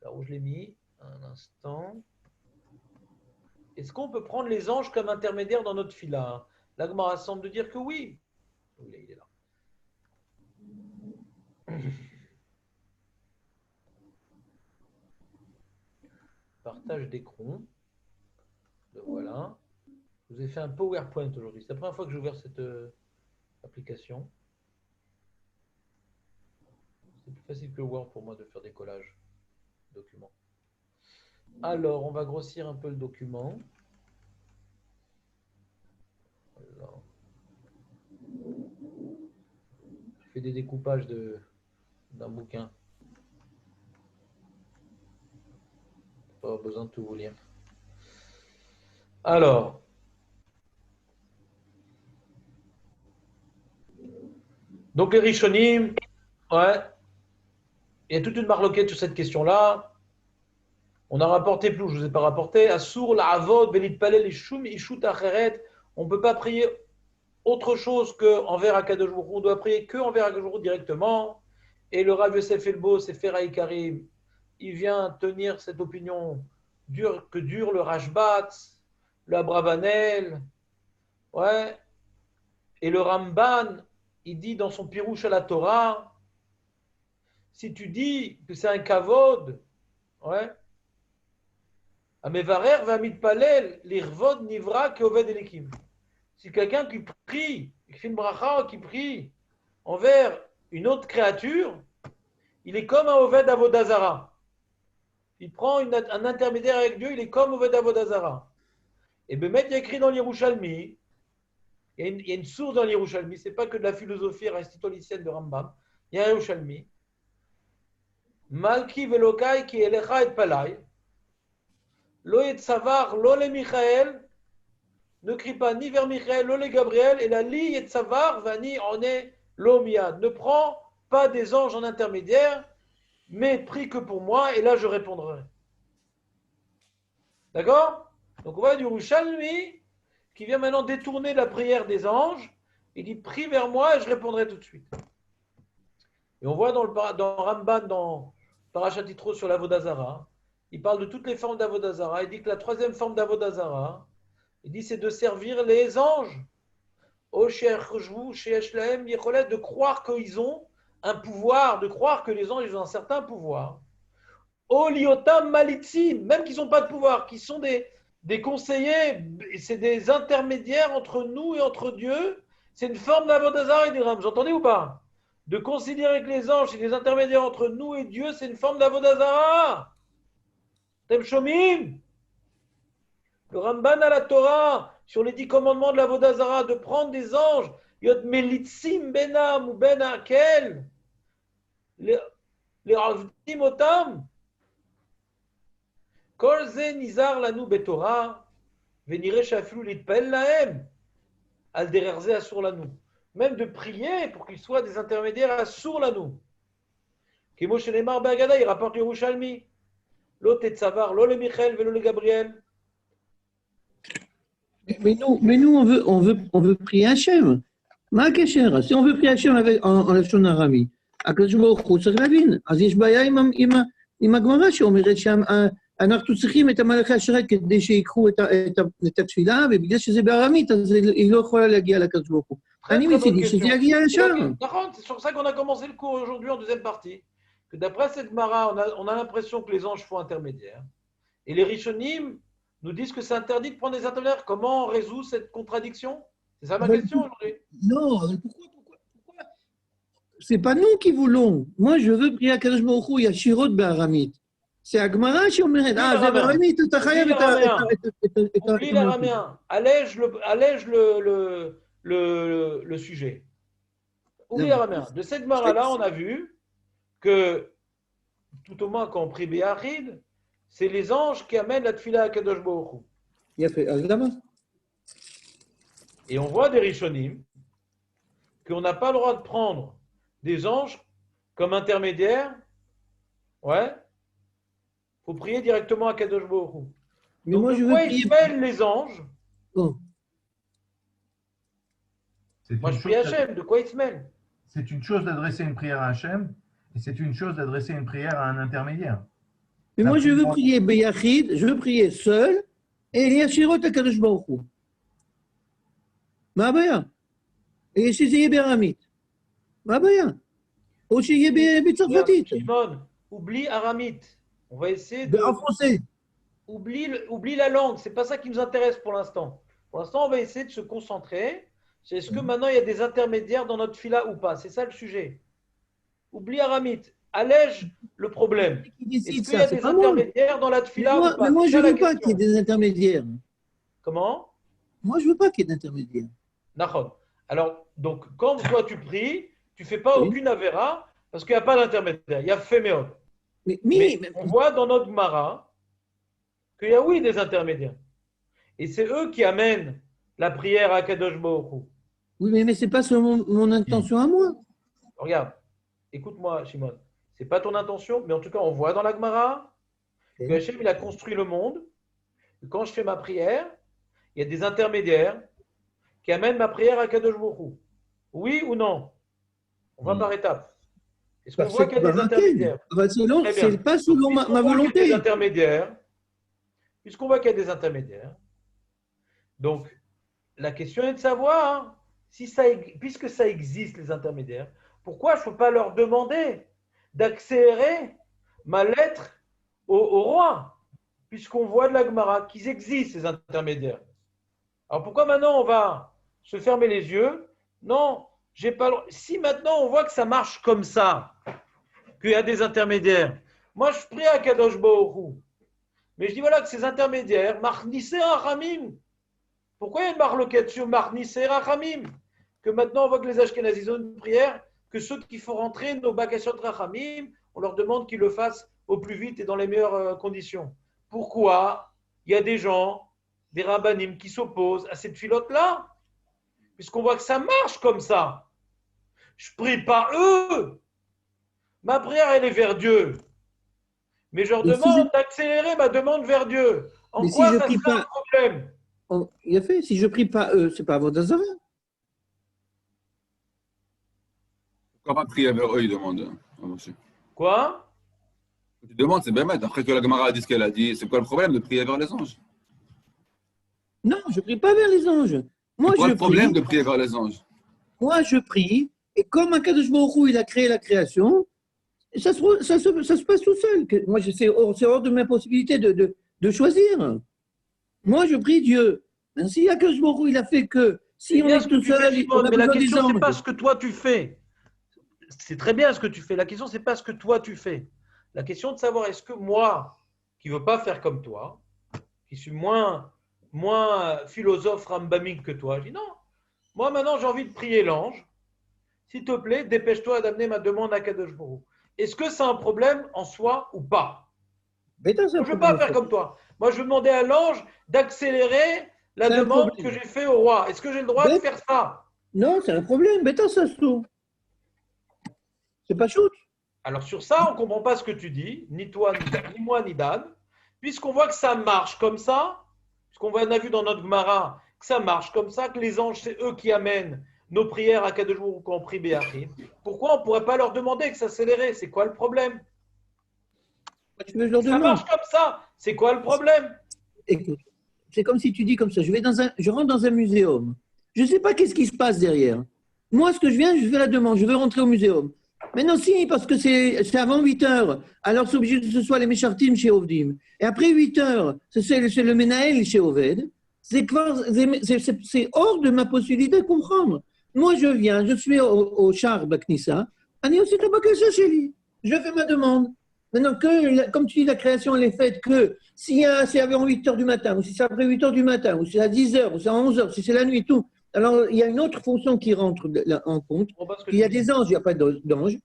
Alors, où je l'ai mis? Un instant. Est-ce qu'on peut prendre les anges comme intermédiaires dans notre fila? La Gemara semble dire que oui. Il est là. Partage d'écran. Le voilà. Je vous ai fait un PowerPoint aujourd'hui. C'est la première fois que j'ai ouvert cette application. C'est plus facile que Word pour moi de faire des collages de documents. Alors, on va grossir un peu le document. Alors, je fais des découpages d'un bouquin. Pas besoin de tout vous lire. Alors, donc les Rishonim, ouais, il y a toute une marloquette sur cette question-là. On a rapporté plus, je ne vous ai pas rapporté. Assour, la avod, belit palel, ishum, ishut acheret. On ne peut pas prier autre chose qu'envers Akadosh Baruch Hu. On doit prier qu'envers Akadosh Baruch Hu directement. Et le Rav Yosef Elbo, c'est Ferai Karim, il vient tenir cette opinion que dure le Rashbat, le Abravanel, ouais. Et le Ramban, il dit dans son Pirouche à la Torah, si tu dis que c'est un kavod, ouais, Amevarer va mitpalel, l'irvod nivra keoved elikim. Si quelqu'un qui prie, qui fait une bracha, qui prie envers une autre créature, il est comme un oved avodazara. Il prend un intermédiaire avec Dieu, il est comme oved avodazara. Et Bémet, il y a écrit dans l'Yerushalmi, il y a une source dans l'Yerushalmi, c'est pas que de la philosophie aristotélicienne de Rambam, il y a un Yerushalmi. Malki velokai ki elecha et palai, lo et savar, lo le Michael, ne crie pas ni vers Michael, lo le Gabriel, et la li et savar, vani on est lo miad. Ne prends pas des anges en intermédiaire, mais prie que pour moi, et là je répondrai. D'accord? Donc on voit du Yerushalmi qui vient maintenant détourner la prière des anges. Il dit prie vers moi et je répondrai tout de suite. Et on voit dans Ramban, dans Parashat Yitro sur l'Avodazara, il parle de toutes les formes d'Avodazara. Il dit que la troisième forme d'Avodazara, il dit c'est de servir les anges. De croire qu'ils ont un pouvoir, de croire que les anges ils ont un certain pouvoir. Oliotam malitzim, même qu'ils n'ont pas de pouvoir, qui sont des conseillers, c'est des intermédiaires entre nous et entre Dieu. C'est une forme d'Avodazara et d'Iram. Vous entendez ou pas? De considérer que les anges, c'est des intermédiaires entre nous et Dieu, c'est une forme d'Avodazara. Tem Shomim. Le Ramban à la Torah, sur les 10 commandements de l'Avodazara, de prendre des anges, Yot Melitzim Benam ou Ben Akel, les Avdim Otam, Kol Ze Nizar Lanu Betorah, Venire Shaflu Litpel Lahem, Al Dererze Asur Lanu. Même de prier pour qu'ils soient des intermédiaires Asur Lanu. Kimo Shenemar Bagada, il rapporte Yerushalmi. Lo Tetzavar, lo le Michael, velo le Gabriel. Mais nous on veut prier Hachem. Ma kasher, si on veut prier Hachem en lachon arami, הקדוש ברוך הוא צריך להבין. אז יש בעיה עם הגמרא שאומרת שאנחנו צריכים את המלאכי השרת כדי שיקחו את התפילה, ובגלל שזה בארמית, אז היא לא יכולה להגיע לקדוש ברוך הוא. אני מצידי שזה יגיע ישר. נכון, c'est sur ça qu'on a commencé le cours aujourd'hui en deuxième partie. Que d'après cette Gemara, on a l'impression que les anges font intermédiaire. Et les Rishonim nous disent que c'est interdit de prendre des intermédiaires. Comment on résout cette contradiction? C'est ça ma question aujourd'hui. Non, pourquoi c'est pas nous qui voulons. Moi, je veux prier à Kadosh Baruch Hu, il y a Shirot בארמית. C'est Agmara qui אומרת, זה בארמית, אתה חייב את Oublie l'araméen. Allège le sujet. Oublie l'araméen. De cette Gemara-là, on a vu que, tout au moins quand on prie Béachid, c'est les anges qui amènent la tefila à Kadosh Baruch Hu. Et on voit des Rishonim qu'on n'a pas le droit de prendre des anges comme intermédiaires. Ouais. Il faut prier directement à Kadosh Baruch Hu. Donc, moi, de quoi ils mêlent les anges? Moi, je prie Hachem. De quoi ils se mêlent? C'est une chose d'adresser une prière à Hachem, et c'est une chose d'adresser une prière à un intermédiaire. Mais moi, je veux prier Beyachid, je veux prier seul, et Yashirot HaKadosh Baruch Hu. מה הבעיה? שזה יהיה בארמית. מה הבעיה? או שיהיה בצרפתית. Shimon, oublie aramite. On va essayer de. En français. Oublie la langue. C'est pas ça qui nous intéresse pour l'instant. Pour l'instant, on va essayer de se concentrer. C'est est-ce que maintenant il y a des intermédiaires dans notre fila ou pas? C'est ça le sujet. Oublie aramite. Allège le problème. Est-ce qu'il y a des intermédiaires dans la fila ou pas? Mais moi, je ne veux pas qu'il y ait des intermédiaires. Comment? Moi, je ne veux pas qu'il y ait d'intermédiaires. D'accord. Alors, donc, quand toi tu pries, tu ne fais pas aucune avéra parce qu'il n'y a pas d'intermédiaire. Il y a féméot. Mais on voit dans notre Gemara qu'il y a, oui, des intermédiaires. Et c'est eux qui amènent la prière à Kadosh Baruch Hu. Oui, mais ce n'est pas selon mon intention à moi. Regarde, écoute-moi, Shimon. Ce n'est pas ton intention, mais en tout cas, on voit dans la Gemara que Hachem, il a construit le monde. Et quand je fais ma prière, il y a des intermédiaires qui amènent ma prière à Kadosh Baruch Hu. Oui ou non? On va par étapes. Est-ce qu'on voit qu'il y a des intermédiaires? C'est pas selon ma volonté. Puisqu'on voit qu'il y a des intermédiaires, donc la question est de savoir, si puisque ça existe, les intermédiaires, pourquoi je ne peux pas leur demander d'accélérer ma lettre au roi, puisqu'on voit de la Gemara qu'ils existent, ces intermédiaires. Alors pourquoi maintenant on va se fermer les yeux? Non, j'ai pas. Si maintenant on voit que ça marche comme ça, qu'il y a des intermédiaires, moi je prie à Kadosh Baruch Hu, mais je dis voilà que ces intermédiaires, Marnissé Rachamim. Pourquoi il y a une marloquette sur Marnissé Rachamim? Que maintenant on voit que les Ashkenazis ont une prière, que ceux qui font rentrer nos Bakashot Rachamim, on leur demande qu'ils le fassent au plus vite et dans les meilleures conditions. Pourquoi il y a des gens, des rabbanim qui s'opposent à cette filote-là? Puisqu'on voit que ça marche comme ça. Je prie pas eux. Ma prière, elle est vers Dieu. Mais je leur demande d'accélérer ma demande vers Dieu. En quoi ça serait un problème? Il a fait, si je prie pas eux, c'est pas Avodah-Zarah. Pourquoi pas prier vers eux, il demande. Quoi? Tu demandes, c'est bien, après que la Gemara a dit ce qu'elle a dit, c'est quoi le problème de prier vers les anges? Non, je ne prie pas vers les anges. Moi, c'est quoi le problème de prier vers les anges? Moi, je prie, et comme Akadosh Baruch Hu, il a créé la création, ça se passe tout seul. Moi, c'est hors de mes possibilités de choisir. Moi, je prie Dieu. Même si Akadosh Baruch Hu, il a fait que, si on est tout seul, mais la question, ce n'est pas ce que toi tu fais. C'est très bien ce que tu fais. La question, ce n'est pas ce que toi tu fais. La question de savoir, est-ce que moi, qui ne veux pas faire comme toi, qui suis moins philosophe rambamique que toi, je dis non. Moi, maintenant, j'ai envie de prier l'ange. S'il te plaît, dépêche-toi d'amener ma demande à Kadosh Baruch Hu. Est-ce que c'est un problème en soi ou pas? Je ne veux pas faire comme toi. Moi, je veux demander à l'ange d'accélérer la demande que j'ai faite au roi. Est-ce que j'ai le droit de faire ça? Non, c'est un problème. Bêta, ça se trouve. C'est pas shoot. Alors, sur ça, on ne comprend pas ce que tu dis, ni toi, ni moi, ni Dan, puisqu'on voit que ça marche comme ça, puisqu'on a vu dans notre Gemara que ça marche comme ça, que les anges, c'est eux qui amènent nos prières à Kadosh Baruch Hu quand on prie Béachid. Pourquoi on ne pourrait pas leur demander que ça s'accélère? C'est quoi le problème? Ça marche comme ça. C'est quoi le problème? Écoute, c'est comme si tu dis comme ça, je rentre dans un muséum. Je ne sais pas qu'est-ce qui se passe derrière. Moi, ce que je fais la demande, je veux rentrer au muséum. Maintenant, si, parce que c'est avant 8 heures, alors c'est obligé que ce soit les Meshartim chez Ovdim. Et après 8 heures, c'est le Menaël chez Oved. C'est hors de ma possibilité de comprendre. Moi, je viens, je suis au char Baknissa, je fais ma demande. Maintenant, comme tu dis, la création, elle est faite que si c'est avant 8 heures du matin, ou si c'est après 8 heures du matin, ou si c'est à 10 heures, ou c'est à 11 heures, si c'est la nuit, tout. Alors, il y a une autre fonction qui rentre en compte. Il y a des anges, il n'y a pas d'anges.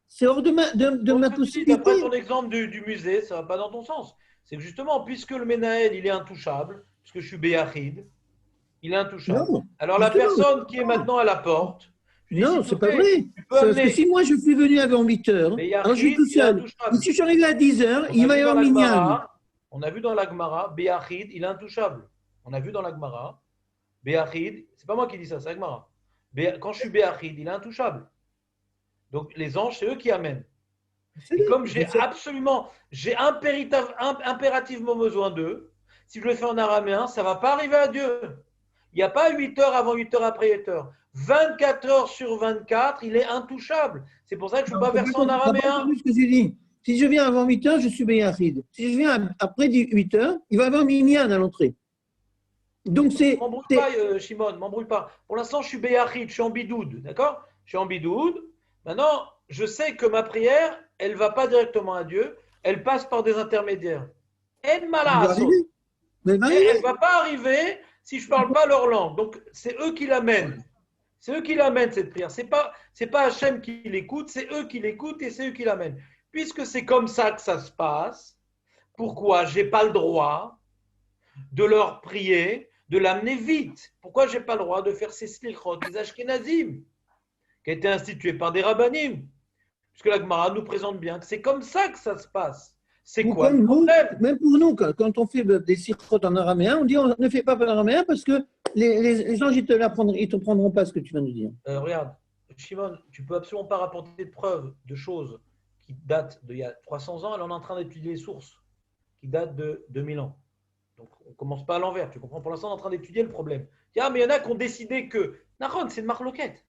C'est hors de ma possibilité. D'après ton exemple du musée, ça ne va pas dans ton sens. C'est que justement, puisque le Ménaël, il est intouchable, puisque je suis Béachid, il est intouchable. Non, alors la personne qui est maintenant à la porte, non, c'est pas vrai. Parce que si moi je suis venu avant 8 heures, alors je suis tout seul. Si je suis arrivé à 10 heures, il va y avoir Minyan. On a vu dans la Gemara, Béachid, il est intouchable. On a vu dans la Gemara, Béachid, c'est pas moi qui dis ça, c'est la Gemara. Quand je suis Béachid, il est intouchable. Donc les anges, c'est eux qui amènent. Et comme j'ai impérativement besoin d'eux, si je le fais en araméen, ça ne va pas arriver à Dieu. Il n'y a pas 8 heures avant 8 heures après 8 heures. 24 heures sur 24, il est intouchable. C'est pour ça que je ne peux pas faire ça en Tu n'as pas araméen. entendu ce que j'ai dit. Si je viens avant 8 heures, je suis Béyachid. Si je viens après 8 heures, il va y avoir Minyan à l'entrée. Donc c'est. M'embrouille pas, Shimon, m'embrouille pas. Pour l'instant, je suis Béyachid, je suis en bidoud, d'accord? Je suis en bidoud. Maintenant, je sais que ma prière, elle ne va pas directement à Dieu, elle passe par des intermédiaires. Elle Elle va arriver. Mais elle va elle arriver. ne va pas arriver si je ne parle pas leur langue. Donc, c'est eux qui l'amènent. C'est eux qui l'amènent, cette prière. Ce n'est pas Hachem qui l'écoute, c'est eux qui l'écoutent et c'est eux qui l'amènent. Puisque c'est comme ça que ça se passe, pourquoi je n'ai pas le droit de leur prier, de l'amener vite? Pourquoi je n'ai pas le droit de faire ces slichot, des ashkenazim, qui a été institué par des rabbanim? Puisque la Gemara nous présente bien que c'est comme ça que ça se passe. C'est Ou quoi comme le nous, problème? même pour nous, quand on fait des sirotes en araméen, on dit on ne fait pas en araméen parce que les gens, ils ne te prendront pas ce que tu viens de dire. Regarde, Shimon, tu ne peux absolument pas rapporter de preuves de choses qui datent d'il y a 300 ans. Elle en est en train d'étudier les sources qui datent de 2000 ans. Donc, on ne commence pas à l'envers. Tu comprends? Pour l'instant, on est en train d'étudier le problème. Mais il y en a qui ont décidé que. Naron, c'est une marloquette.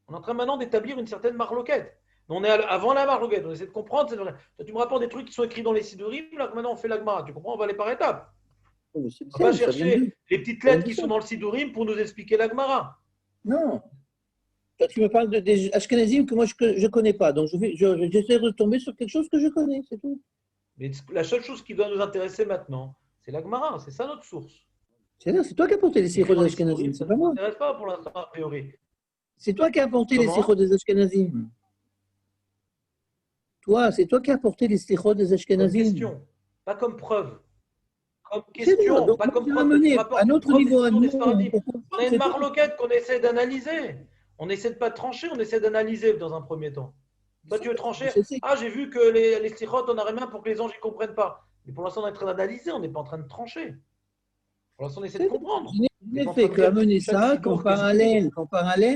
On est en train maintenant d'établir une certaine marloquette. On est avant la marloquette. On essaie de comprendre. Toi, tu me rapportes des trucs qui sont écrits dans les sidurim. Là, maintenant, on fait la Gemara. Tu comprends? On va aller par étapes. On ne va pas chercher les petites lettres qui sont dans le sidurim pour nous expliquer la Gemara. Non. Toi, tu me parles des ashkenazim que moi, je ne connais pas. Donc, j'essaie de tomber sur quelque chose que je connais. C'est tout. Mais la seule chose qui doit nous intéresser maintenant, c'est la Gemara. C'est ça notre source. C'est toi qui as apporté les sirots des ashkenazim. C'est pas moi. Ça ne m'intéresse pas pour l'instant, a priori. C'est toi qui as apporté les sirots des ashkenazim. C'est toi qui as apporté les sirots des ashkenazim. Comme question, pas comme preuve. Comme question, donc, pas comme preuve. Amené à notre niveau à nous. On a une marloquette qu'on essaie d'analyser. On essaie de pas trancher, on essaie d'analyser dans un premier temps. Toi, tu veux trancher? Ah, j'ai vu que les sirotes, on n'aurait rien pour que les anges ne comprennent pas. Mais pour l'instant, on est en train d'analyser, on n'est pas en train de trancher. Pour l'instant, on essaie de comprendre. Je n'ai fait qu'amener ça qu'en parallèle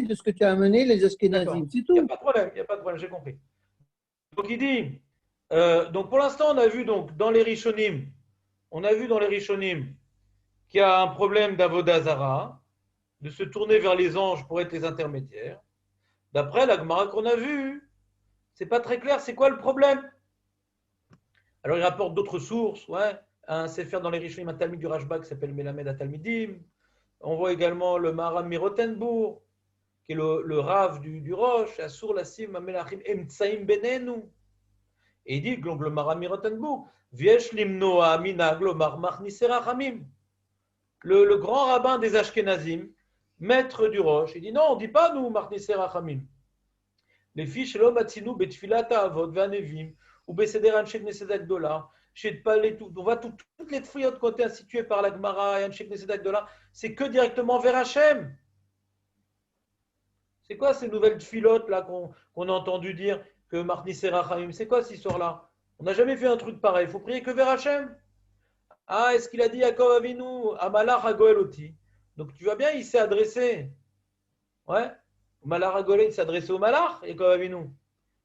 de ce que tu as amené, les ashkenazim. C'est tout. Il n'y a pas de problème, j'ai compris. Donc, il dit, donc pour l'instant, on a vu donc, dans les Rishonim, qu'il y a un problème d'Avodazara, de se tourner vers les anges pour être les intermédiaires. D'après la Gemara qu'on a vue, c'est pas très clair, c'est quoi le problème? Alors il rapporte d'autres sources, un sefer dans les Rishonim, un Talmud du Rashba qui s'appelle Melamed HaTalmidim. On voit également le Maharam Mirotenbourg, qui est le Rav du Roche, Asur Lassim Amelachim Emtsaim Benenu. Et il dit, le Maharam Mirotenbourg, Viesh Limnoa Minag Lomar Machnise Rachamim. Le grand rabbin des Ashkenazim, maître du Roche, il dit non, on ne dit pas nous, Machnise Rachamim. Les fiches, l'homme atzinu betfilata avod vanevim, ou beseder anshek nesedak dola, on voit toutes les tfilot qui ont été instituées par la Gemara et anshek nesedak dola, c'est que directement vers Hachem. C'est quoi ces nouvelles tfilotes là qu'on a entendu dire que Machnise Rachamim? C'est quoi cette histoire-là? On n'a jamais fait un truc pareil. Il faut prier que vers Hachem. Ah, est-ce qu'il a dit Yaakov Avinu, Amalach Hagoel Oti? Donc tu vois bien, il s'est adressé. Ouais. Malach Hagoel, il s'est adressé au Malach, Yaakov Avinu.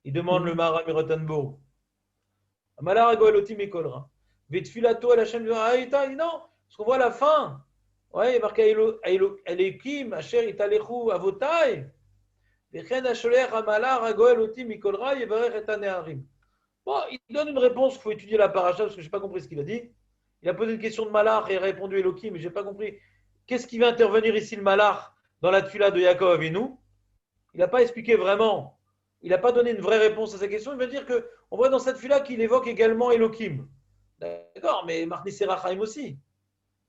Il demande le Maharam Mirotenbourg. Amalach Hagoel Oti Mikolra. Vetfilato el Hachem Aïta, il dit non. Parce qu'on voit la fin. Ouais, il est marqué Elokim, Asher Italechu Avotai. Vechen Asholech Amalach Hagoel Oti Mikolra, Yevarech et Aneharim. Bon, il donne une réponse, il faut étudier la paracha, parce que je n'ai pas compris ce qu'il a dit. Il a posé une question de Malach et il a répondu Elohim, mais je n'ai pas compris. Qu'est-ce qui va intervenir ici le Malach dans la tfila de Yaakov Avinu? Il n'a pas expliqué vraiment. Il n'a pas donné une vraie réponse à sa question. Il veut dire qu'on voit dans cette tfila qu'il évoque également Elohim. D'accord, mais Machnise Rachamim aussi.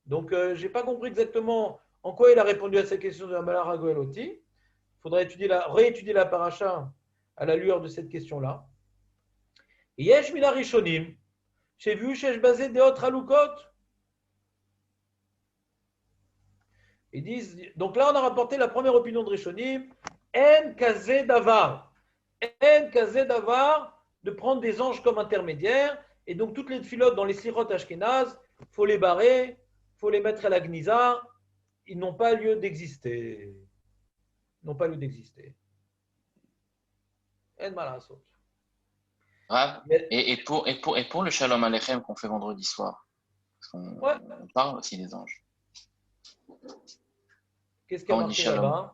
Donc, je n'ai pas compris exactement en quoi il a répondu à sa question de Malach Hagoel Oti. Il faudra réétudier la paracha à la lueur de cette question-là. Yesh mina rishonim, j'ai vu chez basé des autres halukot. Ils disent, donc là on a rapporté la première opinion de Rishonim, en kazé davar, de prendre des anges comme intermédiaires, et donc toutes les tfilotes dans les sirot ashkénazes, il faut les barrer, il faut les mettre à la gniza, ils n'ont pas lieu d'exister. En malasot. Grave. Mais- Et pour le Shalom Aleichem qu'on fait vendredi soir, parce qu'on Ouais. on parle aussi des anges. Qu'est-ce qu'il y a Quand marqué là-bas?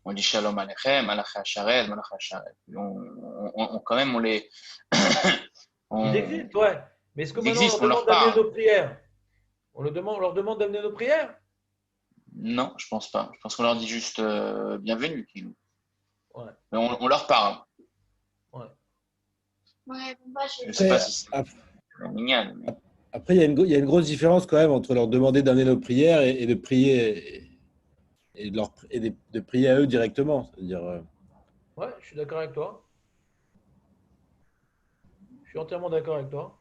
On dit Shalom Aleichem, Malachi Asharet, Malachi Asharet. Quand même, on les. Ils existent, ouais. Mais est-ce que Ils maintenant on leur existent, on leur demande d'amener parle. nos prières? On leur demande d'amener nos prières? Non, je pense pas. Je pense qu'on leur dit juste bienvenue, Kilou. Ouais. Mais on leur parle. Je ne sais pas si c'est mignon. Mais... Après, il y a une grosse différence quand même entre leur demander d'amener nos prières et de prier et de prier à eux directement. C'est-à-dire, Ouais, je suis d'accord avec toi. Je suis entièrement d'accord avec toi.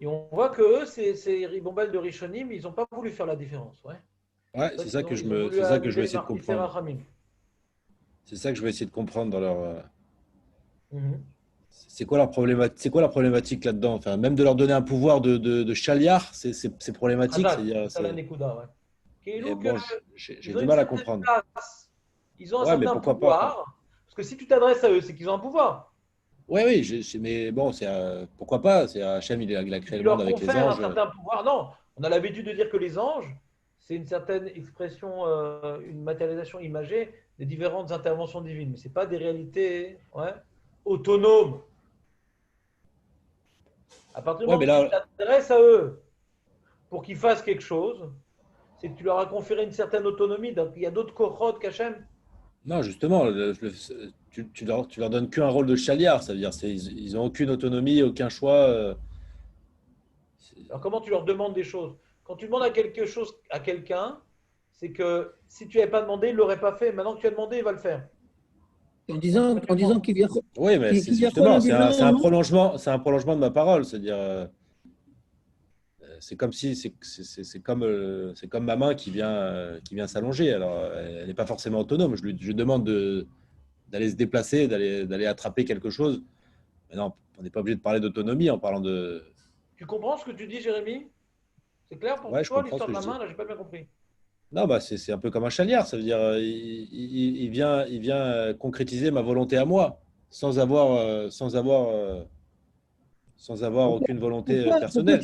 Et on voit que eux, ces ribombelles de Rishonim, ils n'ont pas voulu faire la différence. Ouais. ouais, En fait, c'est ça que ils ont voulu c'est ça que je vais annuler essayer de comprendre. Rachamim. C'est ça que je vais essayer de comprendre dans leur. Mhm. C'est quoi leur problématique? C'est quoi la problématique là-dedans? Enfin, même de leur donner un pouvoir de chaliar, c'est problématique. Hazak, C'est-à-dire, c'est ça la Nekuda, ouais. et Keilou que bon, j'ai ils ont du une mal à certaine comprendre. place. Ils ont un Ouais, mais certain pourquoi pas? pouvoir. Parce que si tu t'adresses à eux, c'est qu'ils ont un pouvoir. Oui, oui, mais bon, pourquoi pas? C'est Hachem, il a Si créé tu le monde leur avec les confères un anges. certain pouvoir, non. On a l'habitude de dire que les anges, c'est une certaine expression, une matérialisation imagée des différentes interventions divines. Mais ce n'est pas des réalités autonomes. À partir du Ouais, moment mais où tu là, t'adresses à eux pour qu'ils fassent quelque chose, c'est que tu leur as conféré une certaine autonomie. Donc, il y a d'autres kohot qu'Hachem. non, justement, tu leur donnes qu'un rôle de chaliard, ça veut dire ils ont aucune autonomie, aucun choix. Alors, comment tu leur demandes des choses? Quand tu demandes à quelque chose à quelqu'un, c'est que si tu n'avais pas demandé, il ne l'aurait pas fait. Maintenant que tu as demandé, il va le faire. En disant Oui, mais c'est qu'il y a justement, c'est un non? prolongement de ma parole, c'est-à-dire, c'est comme si, c'est comme ma main qui vient s'allonger. Alors, elle n'est pas forcément autonome. Je lui demande d'aller se déplacer, d'aller attraper quelque chose. Mais non, on n'est pas obligé de parler d'autonomie en parlant de. Tu comprends ce que tu dis, Jérémy? C'est clair pour Ouais, je toi comprends ce l'histoire que de je la dis. main? Là, j'ai pas bien compris. Non, bah c'est un peu comme un chaliard. Ça veut dire, il vient concrétiser ma volonté à moi, sans avoir aucune volonté personnelle.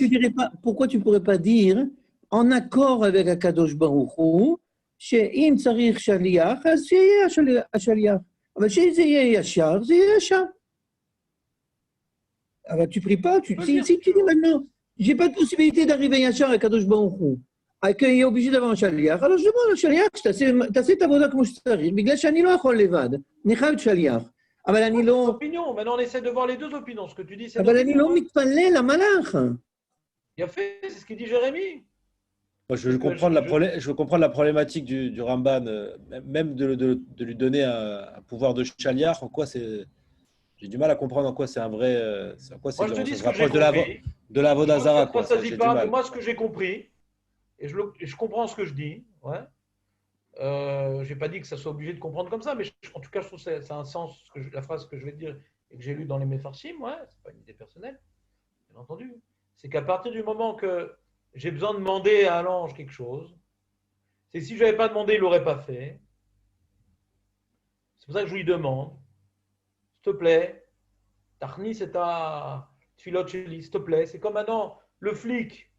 Pourquoi tu pourrais pas dire, en accord avec Akadosh Baruch Hu, שאם צריך שליח, אז שיהיה השליח. אבל שזה יהיה ישר, זה יהיה ישר. אבל tu pries pas, Tu peux le dire si si tu tu dis veux. maintenant, j'ai pas de possibilité d'arriver yachar à Kadosh Baruch Hu, qu'il est obligé d'avoir un shaliach, alors je demande au shaliach, תעשה את העבודה כמו שצריך, בגלל שאני לא יכול לבד, אני חייב שליח. אבל אני לא, Opinion. Maintenant, on essaie de voir les deux opinions. Ce que tu dis, c'est אבל אני l'opinion. לא מתפלל למלאך. Il a fait, c'est ce qu'il dit Jérémy. Moi, je veux comprendre la problématique du Ramban, même de lui donner un pouvoir de chaliar. En quoi c'est. J'ai du mal à comprendre en quoi c'est un vrai. En quoi Moi, je te ça dis se ce que j'ai rapproche compris. de la Je vois que Vodazara, cette quoi. fois, ça dit J'ai du pas, mais mal. moi, ce que j'ai compris, et je comprends ce que je dis, ouais. Je n'ai pas dit que ça soit obligé de comprendre comme ça, mais en tout cas, je trouve que c'est un sens, la phrase que je vais te dire et que j'ai lu dans les Mefarshim, ouais, c'est pas une idée personnelle, bien entendu. C'est qu'à partir du moment que j'ai besoin de demander à l'ange quelque chose, c'est que si je n'avais pas demandé, il ne l'aurait pas fait. C'est pour ça que je lui demande, s'il te plaît, Tarni, c'est ta filote chez lui, s'il te plaît. C'est comme maintenant, le flic,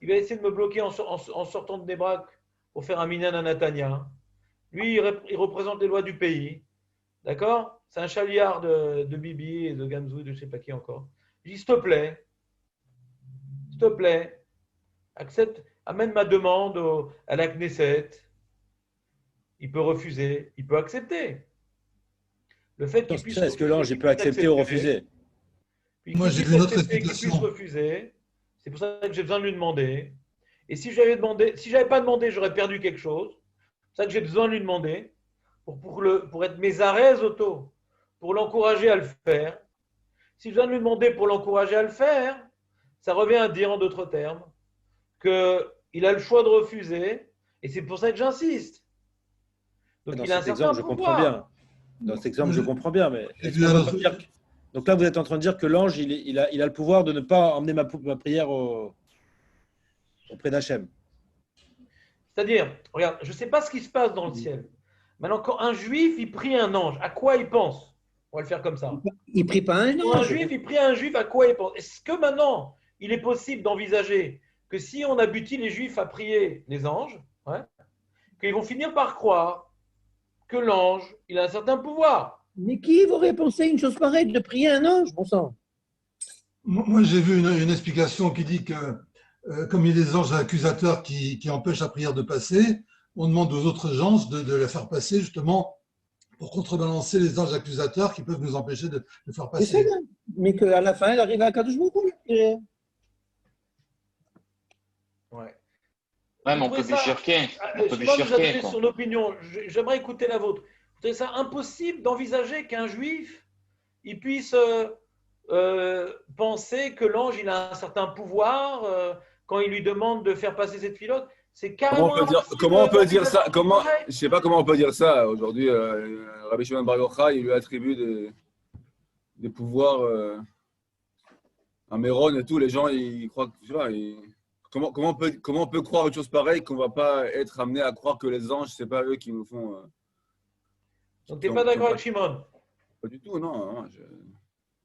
il va essayer de me bloquer en sortant de Nebrak pour faire un minan à Natania. Lui, il représente les lois du pays. D'accord? C'est un chaliard de Bibi et de Gamzou, de je ne sais pas qui encore. Je dis, s'il te plaît, accepte, amène ma demande à la Knesset. Il peut refuser, il peut accepter. Le fait qu'il puisse Est-ce que refuser, l'ange il peut accepter ou refuser? Moi, j'ai une autre explication. Qu'il puisse refuser, c'est pour ça que j'ai besoin de lui demander. Et si j'avais pas demandé, j'aurais perdu quelque chose. C'est pour ça que j'ai besoin de lui demander pour être mes arrêts auto, pour l'encourager à le faire. Si je viens de lui demander pour l'encourager à le faire, ça revient à dire en d'autres termes qu'il a le choix de refuser, et c'est pour ça que j'insiste. Donc Dans il a un cet certain exemple, je comprends pouvoir. bien. Dans cet exemple, je comprends bien, mais donc là, vous êtes en train de dire que l'ange, il a le pouvoir de ne pas emmener ma prière auprès d'Hachem. C'est-à-dire, regarde, je ne sais pas ce qui se passe dans le ciel. Maintenant, quand un juif, il prie un ange, à quoi il pense? On va le faire comme ça. Il ne prie pas un Pour un ange. juif, il prie un juif, à quoi il pense? Est-ce que maintenant, il est possible d'envisager que si on aboutit les juifs à prier les anges, ouais, qu'ils vont finir par croire que l'ange, il a un certain pouvoir? Mais qui aurait pensé une chose pareille, de prier un ange, bon sang? Moi, j'ai vu une explication qui dit que, comme il y a des anges accusateurs qui empêchent la prière de passer, on demande aux autres anges de la faire passer justement pour contrebalancer les anges accusateurs qui peuvent nous empêcher de faire C'est ça, passer. là. Mais qu'à la fin, elle arrive à Kadosh Baruch Hu, la prière. Ouais. Ouais, mais on Vous peut trouvez ça- bifurquer. On peut Shimon nous a bifurquer, donné quoi. son opinion. J'aimerais écouter la vôtre. Vous trouvez ça impossible d'envisager qu'un juif il puisse penser que l'ange il a un certain pouvoir quand il lui demande de faire passer cette filote? C'est carrément impossible. Comment on peut dire ça? d'envisager Comment, pareil. je sais pas comment on peut dire ça. Aujourd'hui, Rabbi Shimon Bar Yochai, il lui attribue des pouvoirs à Méron et tout. Les gens, ils croient que, tu vois, comment on peut croire une chose pareille qu'on va pas être amené à croire que les anges, c'est pas eux qui nous font. Donc, tu n'es pas d'accord avec Shimon? Pas du tout, non.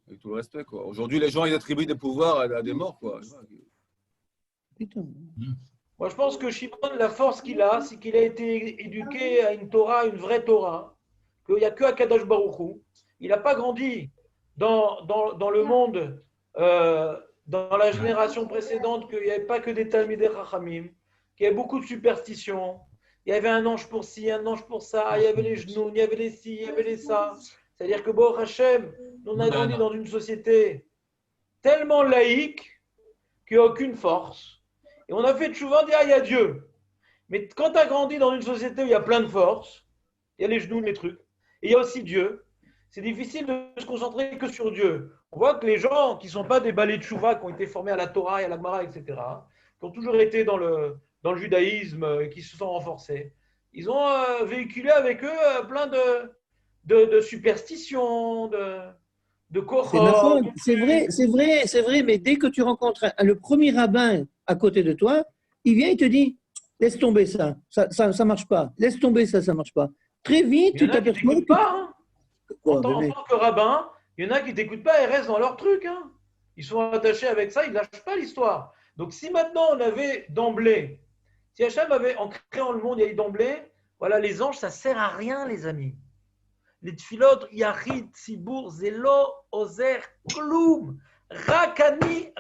Avec tout le respect, quoi. Aujourd'hui, les gens, ils attribuent des pouvoirs à des morts, quoi. Putain. Moi, je pense que Shimon, la force qu'il a, c'est qu'il a été éduqué à une Torah, une vraie Torah, qu'il n'y a que Akadosh Baruch Hu. Il n'a pas grandi dans le monde, dans la génération précédente, qu'il n'y avait pas que des Talmidei Chachamim, qu'il y avait beaucoup de superstitions. Il y avait un ange pour ci, un ange pour ça, il y avait les genoux, il y avait les ci, il y avait les ça. C'est-à-dire que Baruch Hashem, on a grandi dans une société tellement laïque qu'il n'y a aucune force. Et on a fait tchouva, on dit, il y a Dieu. Mais quand tu as grandi dans une société où il y a plein de forces, il y a les genoux, les trucs, et il y a aussi Dieu, c'est difficile de se concentrer que sur Dieu. On voit que les gens qui ne sont pas des balais de tchouva, qui ont été formés à la Torah et à la Gemara, etc., qui ont toujours été dans le judaïsme et qui se sont renforcés, ils ont véhiculé avec eux plein de superstitions, de C'est ma kohor. faute. C'est vrai, mais dès que tu rencontres le premier rabbin à côté de toi, il vient et te dit laisse tomber ça marche pas. Laisse tomber ça marche pas. Très vite, Il y tu en a qui ne t'aperçois t'écoutent pas. Hein. Quoi, En tant que rabbin, il y en a qui ne t'écoutent pas et restent dans leur truc. Hein. Ils sont attachés avec ça, ils ne lâchent pas l'histoire. Donc, si maintenant on avait d'emblée, si Hachem avait, en créant le monde, il y a eu d'emblée, voilà, les anges, ça ne sert à rien, les amis. Les tfilot, yachid, tzibour, zélo, ozer, kloum, rakani.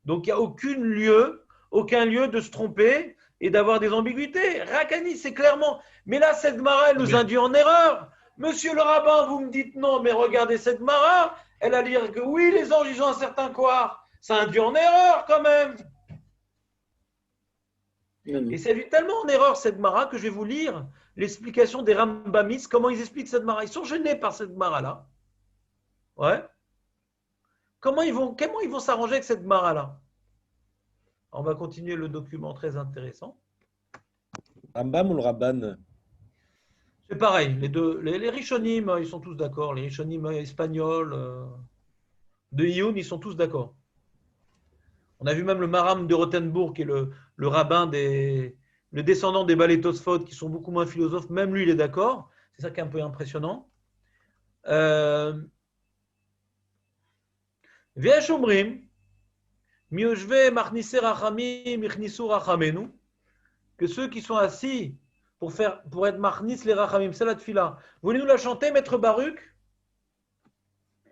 Donc, il n'y a aucun lieu de se tromper et d'avoir des ambiguïtés. Rakani, c'est clairement. Mais là, cette Gemara, elle nous induit en erreur. Monsieur le rabbin, vous me dites non, mais regardez cette Gemara, elle a dire que oui, les anges, ils ont un certain quoi. Ça induit en erreur quand même. Et ça induit tellement en erreur cette Gemara que je vais vous lire l'explication des Rambamis, comment ils expliquent cette Gemara. Ils sont gênés par cette Gemara-là. Ouais. Comment ils vont s'arranger avec cette Gemara-là? On va continuer le document très intéressant. Rambam ou le Rabban? C'est pareil, les deux. Les Rishonim, ils sont tous d'accord. Les Rishonim espagnols de Ioun, ils sont tous d'accord. On a vu même le Maram de Rothenburg, qui est le rabbin le descendant des Balei Tosfot, qui sont beaucoup moins philosophes. Même lui, il est d'accord. C'est ça qui est un peu impressionnant. V'yesh omrim, miyoshve machnise rachamim, ichnisu rachamenu, que ceux qui sont assis pour être machnis les rachamim, c'est la tfila. Vous voulez nous la chanter, Maître Baruch?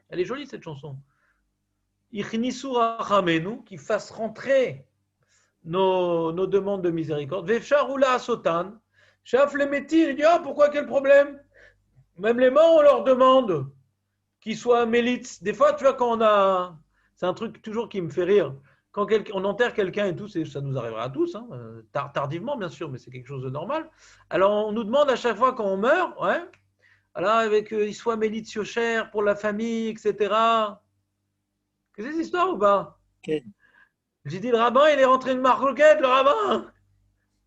Elle est jolie cette chanson. Ichnisu rachamenu, qui fasse rentrer nos demandes de miséricorde. Vefshar oula asotan, chaf les métis, il dit pourquoi quel problème? Même les morts, on leur demande qu'ils soient mélitz. Des fois, tu vois, quand on a. C'est un truc toujours qui me fait rire. Quand on enterre quelqu'un et tout, ça nous arrivera à tous, hein, tardivement bien sûr, mais c'est quelque chose de normal. Alors on nous demande à chaque fois quand on meurt, ouais, alors avec il soit mélitz yocher pour la famille, etc. Qu'est-ce que c'est cette histoire ou pas? Okay. J'ai dit le rabbin, il est rentré de marloquette, le rabbin.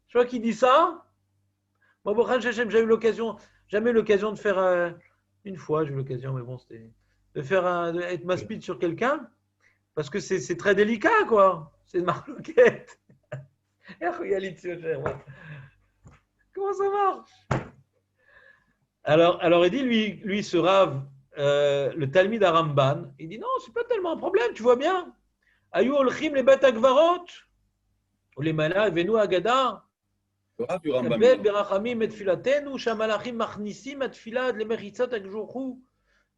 Je crois qu'il dit ça. Moi, Bochan Shachem, j'ai eu l'occasion, jamais eu l'occasion de faire une fois, j'ai eu l'occasion, mais bon, c'était de faire être maspide sur quelqu'un. Parce que c'est très délicat, quoi. C'est une marloquette. Comment ça marche? Alors il dit, lui ce Rav, le Talmid à Ramban, il dit non, c'est pas tellement un problème, tu vois bien. Ayu olchim les bet agvarot, ou les malas, venu agada, Le Rav du Rambam. kabel berachamim et tfilatenu, shamalachim machnisim et tfilat, les mechitzot akjorhu.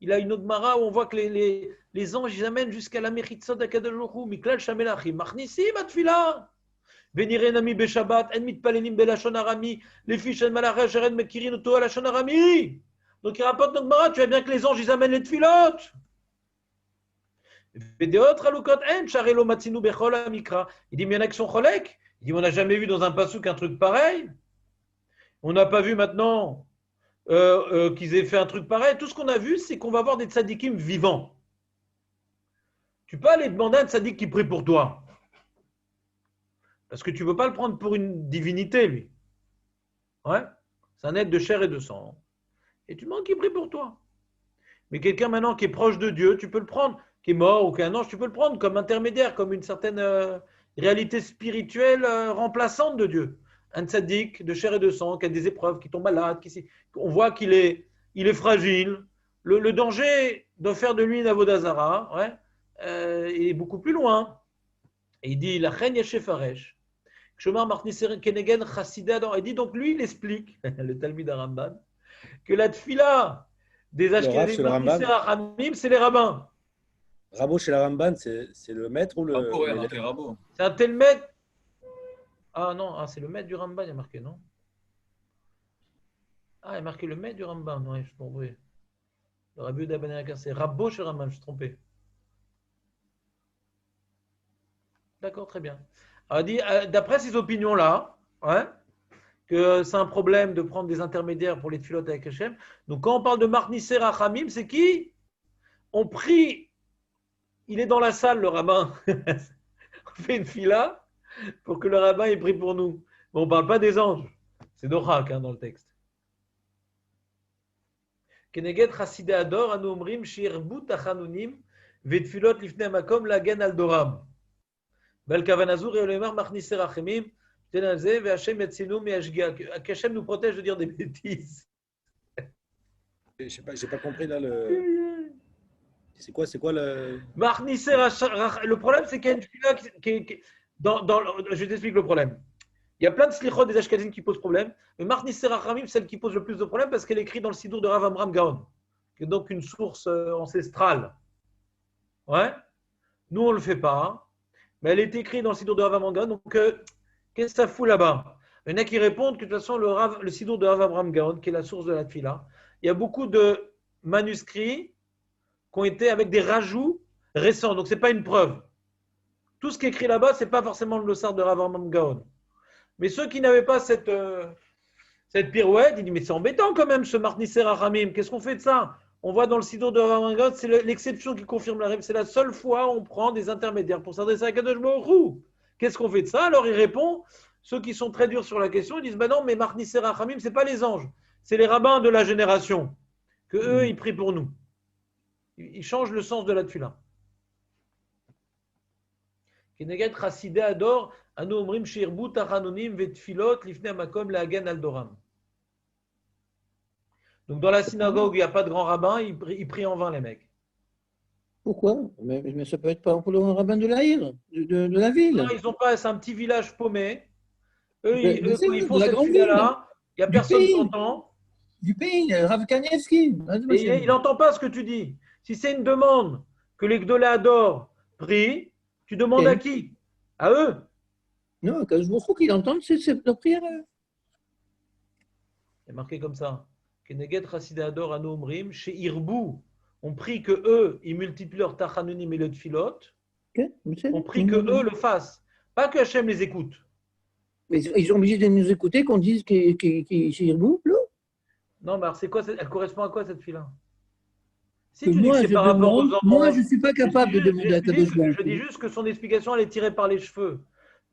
Il a une autre mara où on voit que les anges, ils amènent jusqu'à la mechitzot akadajorhu, miklal shamalachim machnisim et tfilat. Venire nami beshabbat, en mitpalenim belashon arami, les fiches en malachah, sheren mekirin oto à lashon arami. Donc il rapporte notre mara, tu vois bien que les anges, ils amènent les tfilotes. Il dit, mais il y en a qui sont cholek. Il dit, on n'a jamais vu dans un pasouk un truc pareil. On n'a pas vu maintenant qu'ils aient fait un truc pareil. Tout ce qu'on a vu, c'est qu'on va voir des tzadikim vivants. Tu peux aller demander à un tzadik qui prie pour toi. Parce que tu ne veux pas le prendre pour une divinité, lui. Ouais. C'est un être de chair et de sang. Et tu demandes qu'il prie pour toi. Mais quelqu'un maintenant qui est proche de Dieu, tu peux le prendre, qui est mort ou qui est un ange, tu peux le prendre comme intermédiaire, comme une certaine réalité spirituelle remplaçante de Dieu. Un tzaddik de chair et de sang, qui a des épreuves, qui tombe malade, on voit qu'il est fragile. Le danger de faire de lui une avodazara, ouais, est beaucoup plus loin. Et il dit, la reine Yeshefaresh, Shomar Martniser Kenegen Chassida, il dit donc lui, il explique, le Talmid Aramban, que la tfila des Ashkenazim Martniser Achamim, c'est les rabbins. Rabbo chez la Ramban, c'est le maître ou le. Rabbo, ouais, marqué Rabbo. C'est un tel maître. Ah non, c'est le maître du Ramban, il y a marqué, non? Ah, il y a marqué le maître du Ramban. Non, je suis trompé. Le Rabbi Yehuda ben Eliezer, c'est Rabbo chez le Ramban, je suis trompé. D'accord, très bien. Alors, il dit, d'après ces opinions-là, ouais, que c'est un problème de prendre des intermédiaires pour les tfilotes avec Hachem. Donc, quand on parle de Martniser Achamim, c'est qui? On prie, il est dans la salle, le rabbin. On fait une fila pour que le rabbin il prie pour nous. Mais on ne parle pas des anges. C'est Dorak dans le texte. Keneged Chassidei Ador, anu omrim, shirbu tachanunim, vetfilot lifnei makom lagen al doram. Bel kavanazur et olemar machnise rachemim, tenazé, ve Hashem yatzinu mi ashgia. Qu'Hachem nous protège de dire des bêtises. J'ai pas compris là le. C'est quoi le. Machnise le problème, c'est qu'il y a une fila qui je t'explique le problème. Il y a plein de slichot des Ashkenazim qui posent problème, mais Martniser Rachamim, celle qui pose le plus de problèmes parce qu'elle est écrite dans le Sidour de Rav Amram Gaon, qui est donc une source ancestrale. Ouais. Nous, on ne le fait pas, mais elle est écrite dans le Sidour de Rav Amram Gaon, donc qu'est-ce que ça fout là-bas? Il y en a qui répondent que de toute façon, le Sidour de Rav Amram Gaon, qui est la source de la Tfila, il y a beaucoup de manuscrits qui ont été avec des rajouts récents, donc ce n'est pas une preuve. Tout ce qui est écrit là-bas, ce n'est pas forcément le sar de Rav Amram Gaon. Mais ceux qui n'avaient pas cette pirouette, ils disent mais c'est embêtant quand même ce Martniser Rachamim, qu'est-ce qu'on fait de ça? On voit dans le Sidour de Rav Amram Gaon, c'est l'exception qui confirme la règle, c'est la seule fois où on prend des intermédiaires pour s'adresser à Kadosh Baruch Hu. Qu'est-ce qu'on fait de ça? Alors il répond, ceux qui sont très durs sur la question, ils disent ben non, mais Martniser Rachamim, ce n'est pas les anges, c'est les rabbins de la génération, que eux ils prient pour nous. Ils changent le sens de la tfila. Keneged Chassidei Ador, anu omrim shirbu tachanunim vetfilot lifnei makom lagen al doram. Donc dans la synagogue, il n'y a pas de grand rabbin, ils prient en vain les mecs. Pourquoi? Mais ça peut être pas pour le rabbin de l'Aïr, de la ville. Non, ils n'ont pas, c'est un petit village paumé. Eux, Mais quand ils font la cette grande fila-là, il n'y a Du personne pays. qui entend. Du pays, Rav Kanievski. Et il n'entend pas ce que tu dis. Si c'est une demande que les Gdoléador prient, tu demandes à qui? À eux. Non, quand je vous qu'ils entendent, c'est leur prière. C'est marqué comme ça. Keneged Chassidei Ador anu omrim chez Irbu. On prie que eux, ils multiplient leur tachanunim et le tfilot. On prie que eux le fassent. Pas que Hachem les écoute. Mais ils sont obligés de nous écouter, qu'on dise qu'ils chez Irbou, là. Non, mais alors c'est quoi, elle correspond à quoi cette fille-là? Si Que tu dis moi, que c'est je par rapport aux demande, enfants. moi, je ne suis pas capable de demander à Kadosh Baruch Je dis Hu. juste que son explication, elle est tirée par les cheveux.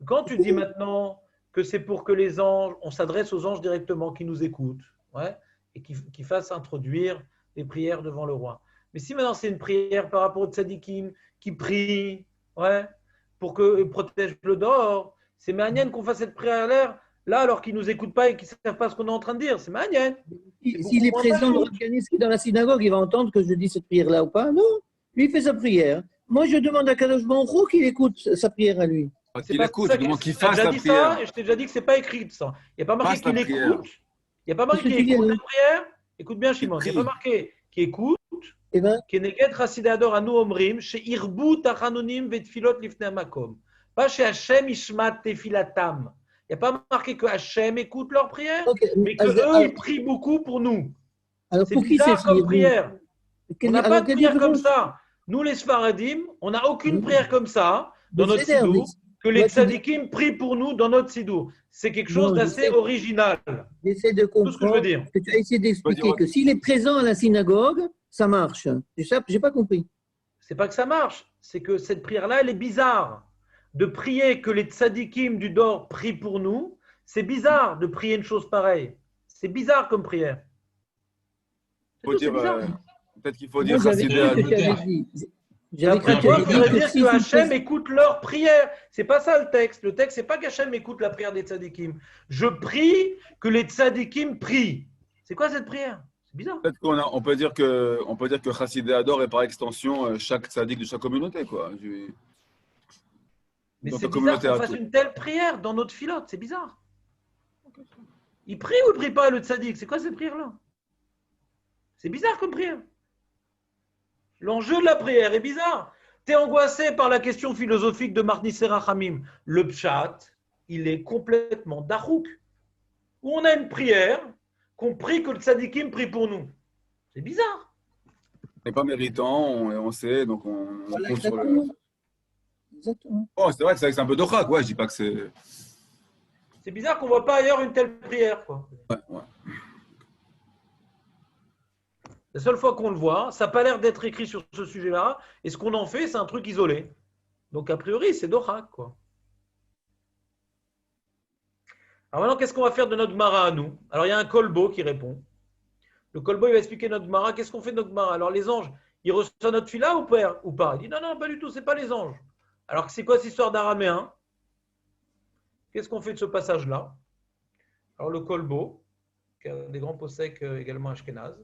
Quand tu dis maintenant que c'est pour que les anges, on s'adresse aux anges directement, qui nous écoutent, ouais, et qui fassent introduire les prières devant le roi. Mais si maintenant c'est une prière par rapport aux tzadikim qui prient, ouais, pour qu'ils protègent le dehors, c'est manienne qu'on fasse cette prière là, alors qu'ils ne nous écoutent pas et qu'ils ne savent pas ce qu'on est en train de dire. C'est magnifique. S'il est présent, le organiste qui est dans la synagogue, il va entendre que je dis cette prière-là ou pas? Non, lui il fait sa prière. Moi, je demande à Kadosh Baruch Hu qu'il écoute sa prière à lui. Qu'il écoute, je demande qu'il Je t'ai fasse déjà la dit prière. ça, et je t'ai déjà dit que ce n'est pas écrit de ça. Il n'y a pas marqué Fasse la qu'il prière. écoute. Il n'y a pas marqué Qu'est-ce que qu'il tu écoute dis, la prière. Écoute bien, Shimon. Il n'y a prie. pas marqué qu'il écoute. Eh bien, Keneged Chassidei Hador Anu Omrim, She'irbu Tachanonim Vetfilot Lifnei Makom. Pas chez Hachem Ishmat Tefilatam. Il n'y a pas marqué que Hachem écoute leurs prières, ok. mais qu'eux, ils prient beaucoup pour nous. Alors, C'est pour qui c'est bizarre comme prière. On n'a pas de quelle prière comme différence? ça. Nous, les Sfaradim, on n'a aucune Oui. prière comme ça dans notre Besséder, sidour, que les toi, tu dis- tzadikim prient pour nous dans notre sidour. C'est quelque chose Non, d'assez j'essaie- original. J'essaie de Tout ce que je veux comprendre dire. que tu as essayé d'expliquer dire- que s'il est présent à la synagogue, ça marche. J'ai pas compris. C'est pas que ça marche, c'est que cette prière-là, elle est bizarre. De prier que les tzadikim du Dor prient pour nous, c'est bizarre de prier une chose pareille. C'est bizarre comme prière. C'est Faut tout, c'est dire, bizarre. peut-être qu'il faut Moi, dire j'avais Chassidei cru que Hador. tu avais dit. J'avais cru Après que tu toi, avais il faudrait dit que dire si que c'est Hachem présent- écoute leurs prières. C'est pas ça le texte. Le texte, c'est pas qu'Hachem écoute la prière des tzadikim. Je prie que les tzadikim prient. C'est quoi cette prière? C'est bizarre. Peut-être on peut dire que Chassidei Hador est par extension chaque tzaddik de chaque communauté, quoi. Mais Dans c'est ta bizarre communauté qu'on à fasse toi. une telle prière dans notre filote. C'est bizarre. Il prie ou il prie pas le tzaddik? C'est quoi cette prière-là? C'est bizarre comme prière. L'enjeu de la prière est bizarre. Tu es angoissé par la question philosophique de Marnisser Rachamim. Le pshat, il est complètement darouk. Où on a une prière, qu'on prie que le tzadikim prie pour nous. C'est bizarre. On n'est pas méritant, on sait, donc on Voilà, compte sur le. exactement. Exactement. Oh, c'est vrai que c'est un peu d'ochak, ouais, je dis pas que c'est. C'est bizarre qu'on ne voit pas ailleurs une telle prière, quoi. Ouais, ouais. La seule fois qu'on le voit, ça n'a pas l'air d'être écrit sur ce sujet-là. Et ce qu'on en fait, c'est un truc isolé. Donc, a priori, c'est d'Ochak, quoi. Alors maintenant, qu'est-ce qu'on va faire de notre Gemara à nous? Alors, il y a un kolbo qui répond. Le kolbo, il va expliquer notre Gemara. Qu'est-ce qu'on fait de notre Gemara? Alors, les anges, ils reçoivent notre fila ou pas? Il dit non, non, pas du tout, ce n'est pas les anges. Alors, c'est quoi cette histoire d'araméen? Qu'est-ce qu'on fait de ce passage-là? Alors, le kolbo, qui a des grands possèques également ashkénazes,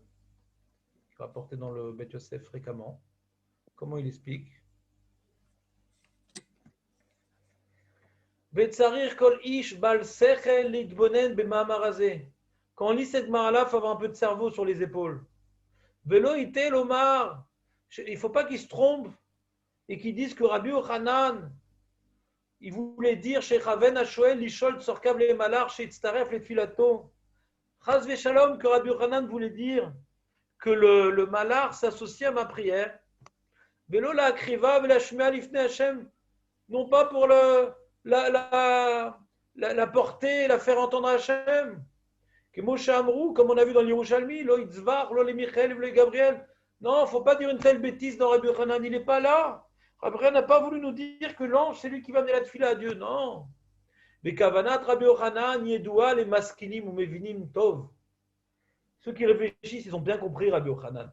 rapporté dans le Bet Yosef fréquemment. Comment il explique? Quand on lit cette mara-là, il faut avoir un peu de cerveau sur les épaules. Velo ite lomar. Il ne faut pas qu'ils se trompent et qu'ils disent que Rabbi Yochanan, il voulait dire chez Raven Hashoel, Lishol Tsorkav le Malar, chez Tztaref le Filato. Chaz Veshalom, que Rabbi Yochanan voulait dire que le malar s'associe à ma prière. Velo la akriva la shmea lifnei Hashem, non pas pour la porter, la faire entendre à Hashem. Que Moshe Amrou, comme on a vu dans l'Yerushalmi, lo Itzvar, lo le Michael, lo Gabriel. Non, il ne faut pas dire une telle bêtise dans Rabbi Yochanan, il n'est pas là. Rabbi Yochanan n'a pas voulu nous dire que l'ange, c'est lui qui va amener la tefila à Dieu. Non. Mais kavanat Rabbi Yochanan, Yedoua, les maskinim ou mevinim tov. Ceux qui réfléchissent, ils ont bien compris Rabbi Yochanan.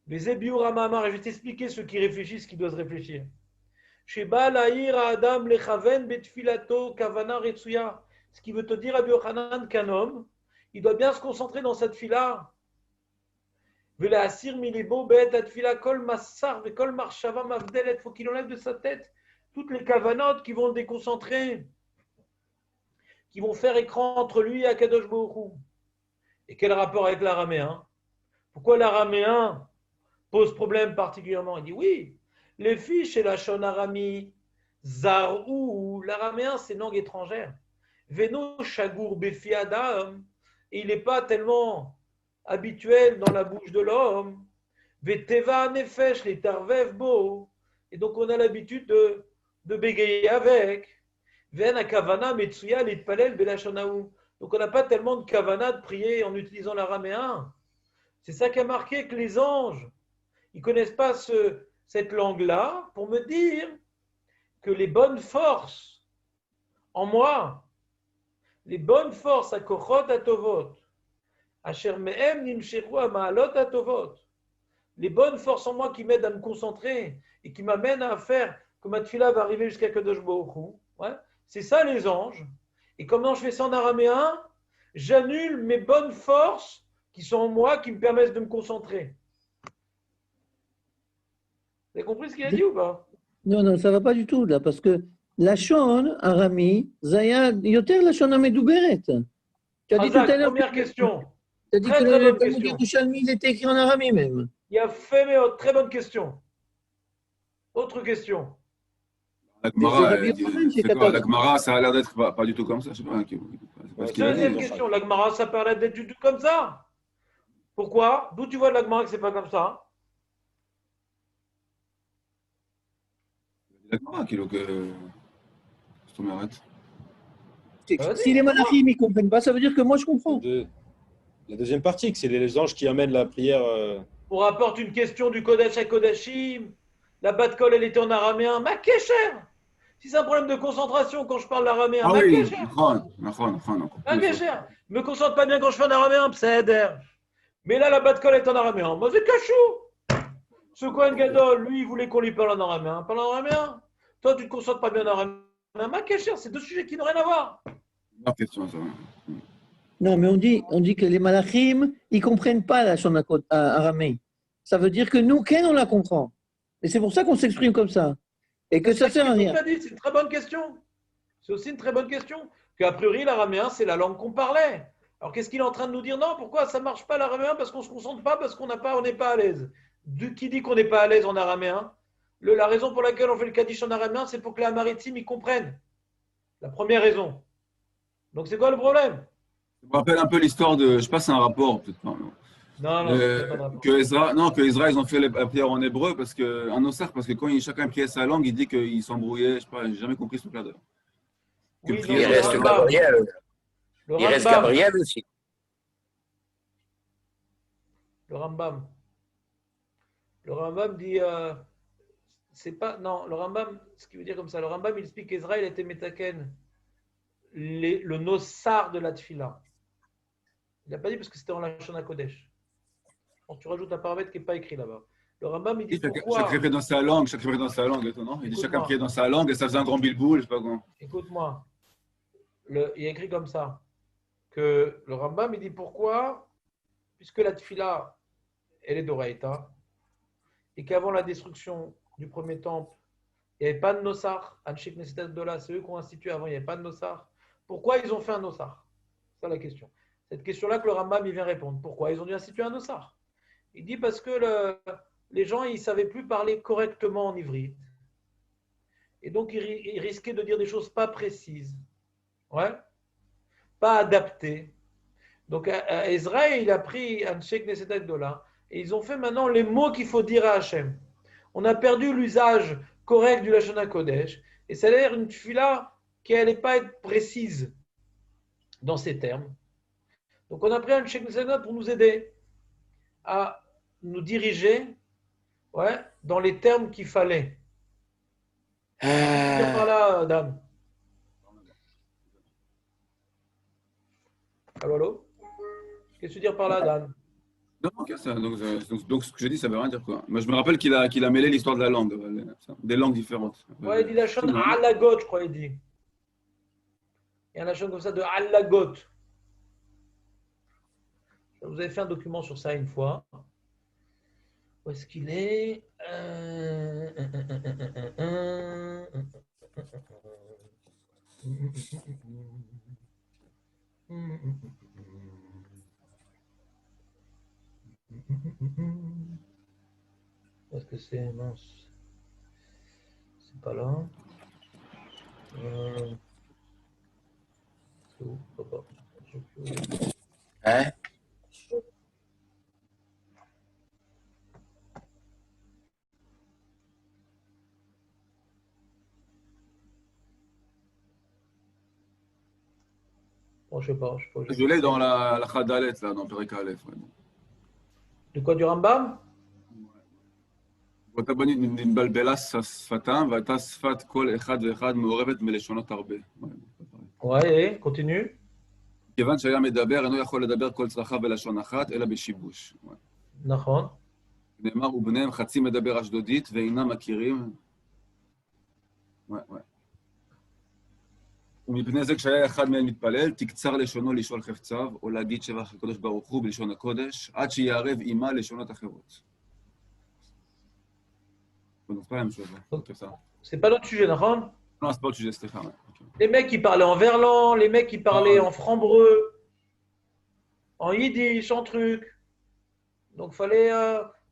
Les Ebiur Amamar, et je vais t'expliquer ceux qui réfléchissent, qui doivent réfléchir. Sheba Lahir Adam Lechaven Betfilato Kavana Retsuya. Ce qui veut te dire Rabbi Yochanan qu'un homme, il doit bien se concentrer dans cette fila. Vela Asir Milibo Bet Atfila Kol Massar Kol Marshava Mavdelet. Il faut qu'il enlève de sa tête toutes les kavanotes qui vont le déconcentrer, qui vont faire écran entre lui et Akadosh Baruch Hu. Et quel rapport avec l'araméen? Pourquoi l'araméen pose problème particulièrement? Il dit oui, les filles chez la Shon Arami, Zarou, l'araméen c'est une langue étrangère. Veno Shagour Befi Adam, et il n'est pas tellement habituel dans la bouche de l'homme. Veteva Nefesh, les Tarvev Bo, et donc on a l'habitude de bégayer avec. Ven Akavana Metsuya, les Palel Belashanaou. Donc, on n'a pas tellement de kavana de prier en utilisant l'araméen. C'est ça qui a marqué que les anges, ils ne connaissent pas cette langue-là pour me dire que les bonnes forces en moi, les bonnes forces à kochot atovot, asher mehem nimsheru amaalot atovot, les bonnes forces en moi qui m'aident à me concentrer et qui m'amènent à faire que ma tefila va arriver jusqu'à Kadosh Baruch Hu, ouais, c'est ça les anges. Et comment je fais ça en araméen? J'annule mes bonnes forces qui sont en moi, qui me permettent de me concentrer. Vous avez compris ce qu'il a dit ou pas? Non, non, ça ne va pas du tout, là, parce que Lachon, Arami, Zaya, Yoter Lachon Amedouberet. Tu as dit tout à Razak, l'heure. première question. Tu as dit Très, que très le bonne Talmud question. Yerushalmi, il était écrit en Arami même. Il a fait, mais très bonne question. Autre question. La Mais c'est Gemara, Rabbi Yochanan, c'est c'est quoi? La Katav. Gemara, ça a l'air d'être pas du tout comme ça. Je sais pas, c'est pas ce qu'il a dit. Deuxième question. La Gemara, ça paraît d'être du tout comme ça. Pourquoi? D'où tu vois de la Gemara que c'est pas comme ça? La Gemara, qu'il que. Je m'arrête. Vas-y, Si les malachim ils ne comprennent pas, ça veut dire que moi je comprends. La deuxième partie, que c'est les anges qui amènent la prière. On rapporte une question du Kodesh à Kodashim. La Bat Kol, elle était en araméen. Ma kécher. Si c'est un problème de concentration quand je parle l'araméen, Ah ma oui, kécher. d'accord. Ma kécher. Je me concentre pas bien quand je fais en araméen, pseuder. Mais là, la Bat Kol est en araméen. Moi, c'est cachou. Ce Kohen Gadol, lui, il voulait qu'on lui parle en araméen. Parle en araméen. Toi, tu te concentres pas bien en araméen. Ma kécher, c'est deux sujets qui n'ont rien à voir. Bonne question, ça. Non, mais on dit que les malachim, ils ne comprennent pas la Shon Aramé. Ça veut dire que nous, Ken, on la comprend. Et c'est pour ça qu'on s'exprime comme ça. Et que ça ne sert à rien. C'est une très bonne question. C'est aussi une très bonne question. Qu'a priori, l'araméen, c'est la langue qu'on parlait. Alors, qu'est-ce qu'il est en train de nous dire? Non, pourquoi ça ne marche pas l'araméen? Parce qu'on ne se concentre pas, parce qu'on n'est pas à l'aise. Qui dit qu'on n'est pas à l'aise en araméen? La raison pour laquelle on fait le Kaddish en araméen, c'est pour que les maritimes y comprennent. La première raison. Donc, c'est quoi le problème? Ça me rappelle un peu l'histoire de. Je sais pas si c'est un rapport, peut-être pas. Non, c'est pas de rapport. Que Ezra, ils ont fait la prière en hébreu, en Ossar, parce que quand chacun priait sa langue, il dit qu'il s'embrouillait. Je sais pas, j'ai jamais compris ce truc-là. Oui, Il reste Gabriel. Il reste Gabriel aussi. Le Rambam. Le Rambam dit. C'est pas. Non, le Rambam, ce qui veut dire comme ça, le Rambam, il explique qu'Israël était Metaken, le Nossar de la Tfila. Il n'a pas dit parce que c'était en Lachon HaKodesh. Quand tu rajoutes un paramètre qui n'est pas écrit là-bas. Le Rambam, il dit pourquoi. Chacun priait dans sa langue, non? Il dit chacun priait dans sa langue et ça faisait un grand bilboul, je sais pas comment. Écoute-moi. Il est écrit comme ça. Que le Rambam, il dit pourquoi. Puisque la Tfila, elle est d'Oraïta. Et qu'avant la destruction du premier temple, il n'y avait pas de Nossar. Anshik Nesetet Dola, c'est eux qui ont institué avant, il n'y avait pas de Nossar. Pourquoi ils ont fait un Nossar? C'est ça la question. Cette question-là que le Rambam il vient répondre. Pourquoi ils ont dû instituer un Nossar? Il dit parce que les gens ils ne savaient plus parler correctement en ivrite. Et donc ils risquaient de dire des choses pas précises. Ouais. Pas adaptées. Donc Ezra, il a pris Anshik Nesetet Dola et ils ont fait maintenant les mots qu'il faut dire à Hachem. On a perdu l'usage correct du Lachon HaKodesh et ça a l'air une tefila qui n'allait pas être précise dans ces termes. Donc on a pris un Sheikh Nesetet pour nous aider à nous diriger dans les termes qu'il fallait. Qu'est-ce que tu veux dire par là, Dan? Allô? Qu'est-ce que tu veux dire par là, Dan? Non, ok, ça, donc ce que je dis, ça veut rien dire quoi. Moi, je me rappelle qu'il a mêlé l'histoire de la langue, des langues différentes. Ouais, il dit Lachon Alagot, je crois, il dit. Il y a un Lachon comme ça de Alagot. Vous avez fait un document sur ça une fois. Où est-ce qu'il est? Où est-ce que c'est? Mince. C'est pas là. C'est où, papa? Hein? Bon, je sais pas. Je l'ai dans la Chadalet, là, dans Perek Aleph. De quoi, du Rambam? ותבנית נתבלבלה שפתם, והייתה שפת כל אחד ואחד מעורבת מלשונות הרבה. Ouais, continue. כיוון שהיה מדבר, אינו יכול לדבר כל צרכיו בלשון אחת, אלא בשיבוש. נכון. נאמר, ובניהם חצי מדבר אשדודית, ואינם מכירים. ומפני זה כשהיה אחד מהם מתפלל, תקצר לשונו לשאול חפציו, או להגיד שבח הקדוש ברוך הוא בלשון הקודש, עד שיערב עימה לשונות אחרות. C'est pas notre sujet, d'accord? Non, c'est pas le sujet, c'était ça. Les mecs qui parlaient en verlan, les mecs qui parlaient en franc-breu, en yiddish, en truc. Donc, fallait.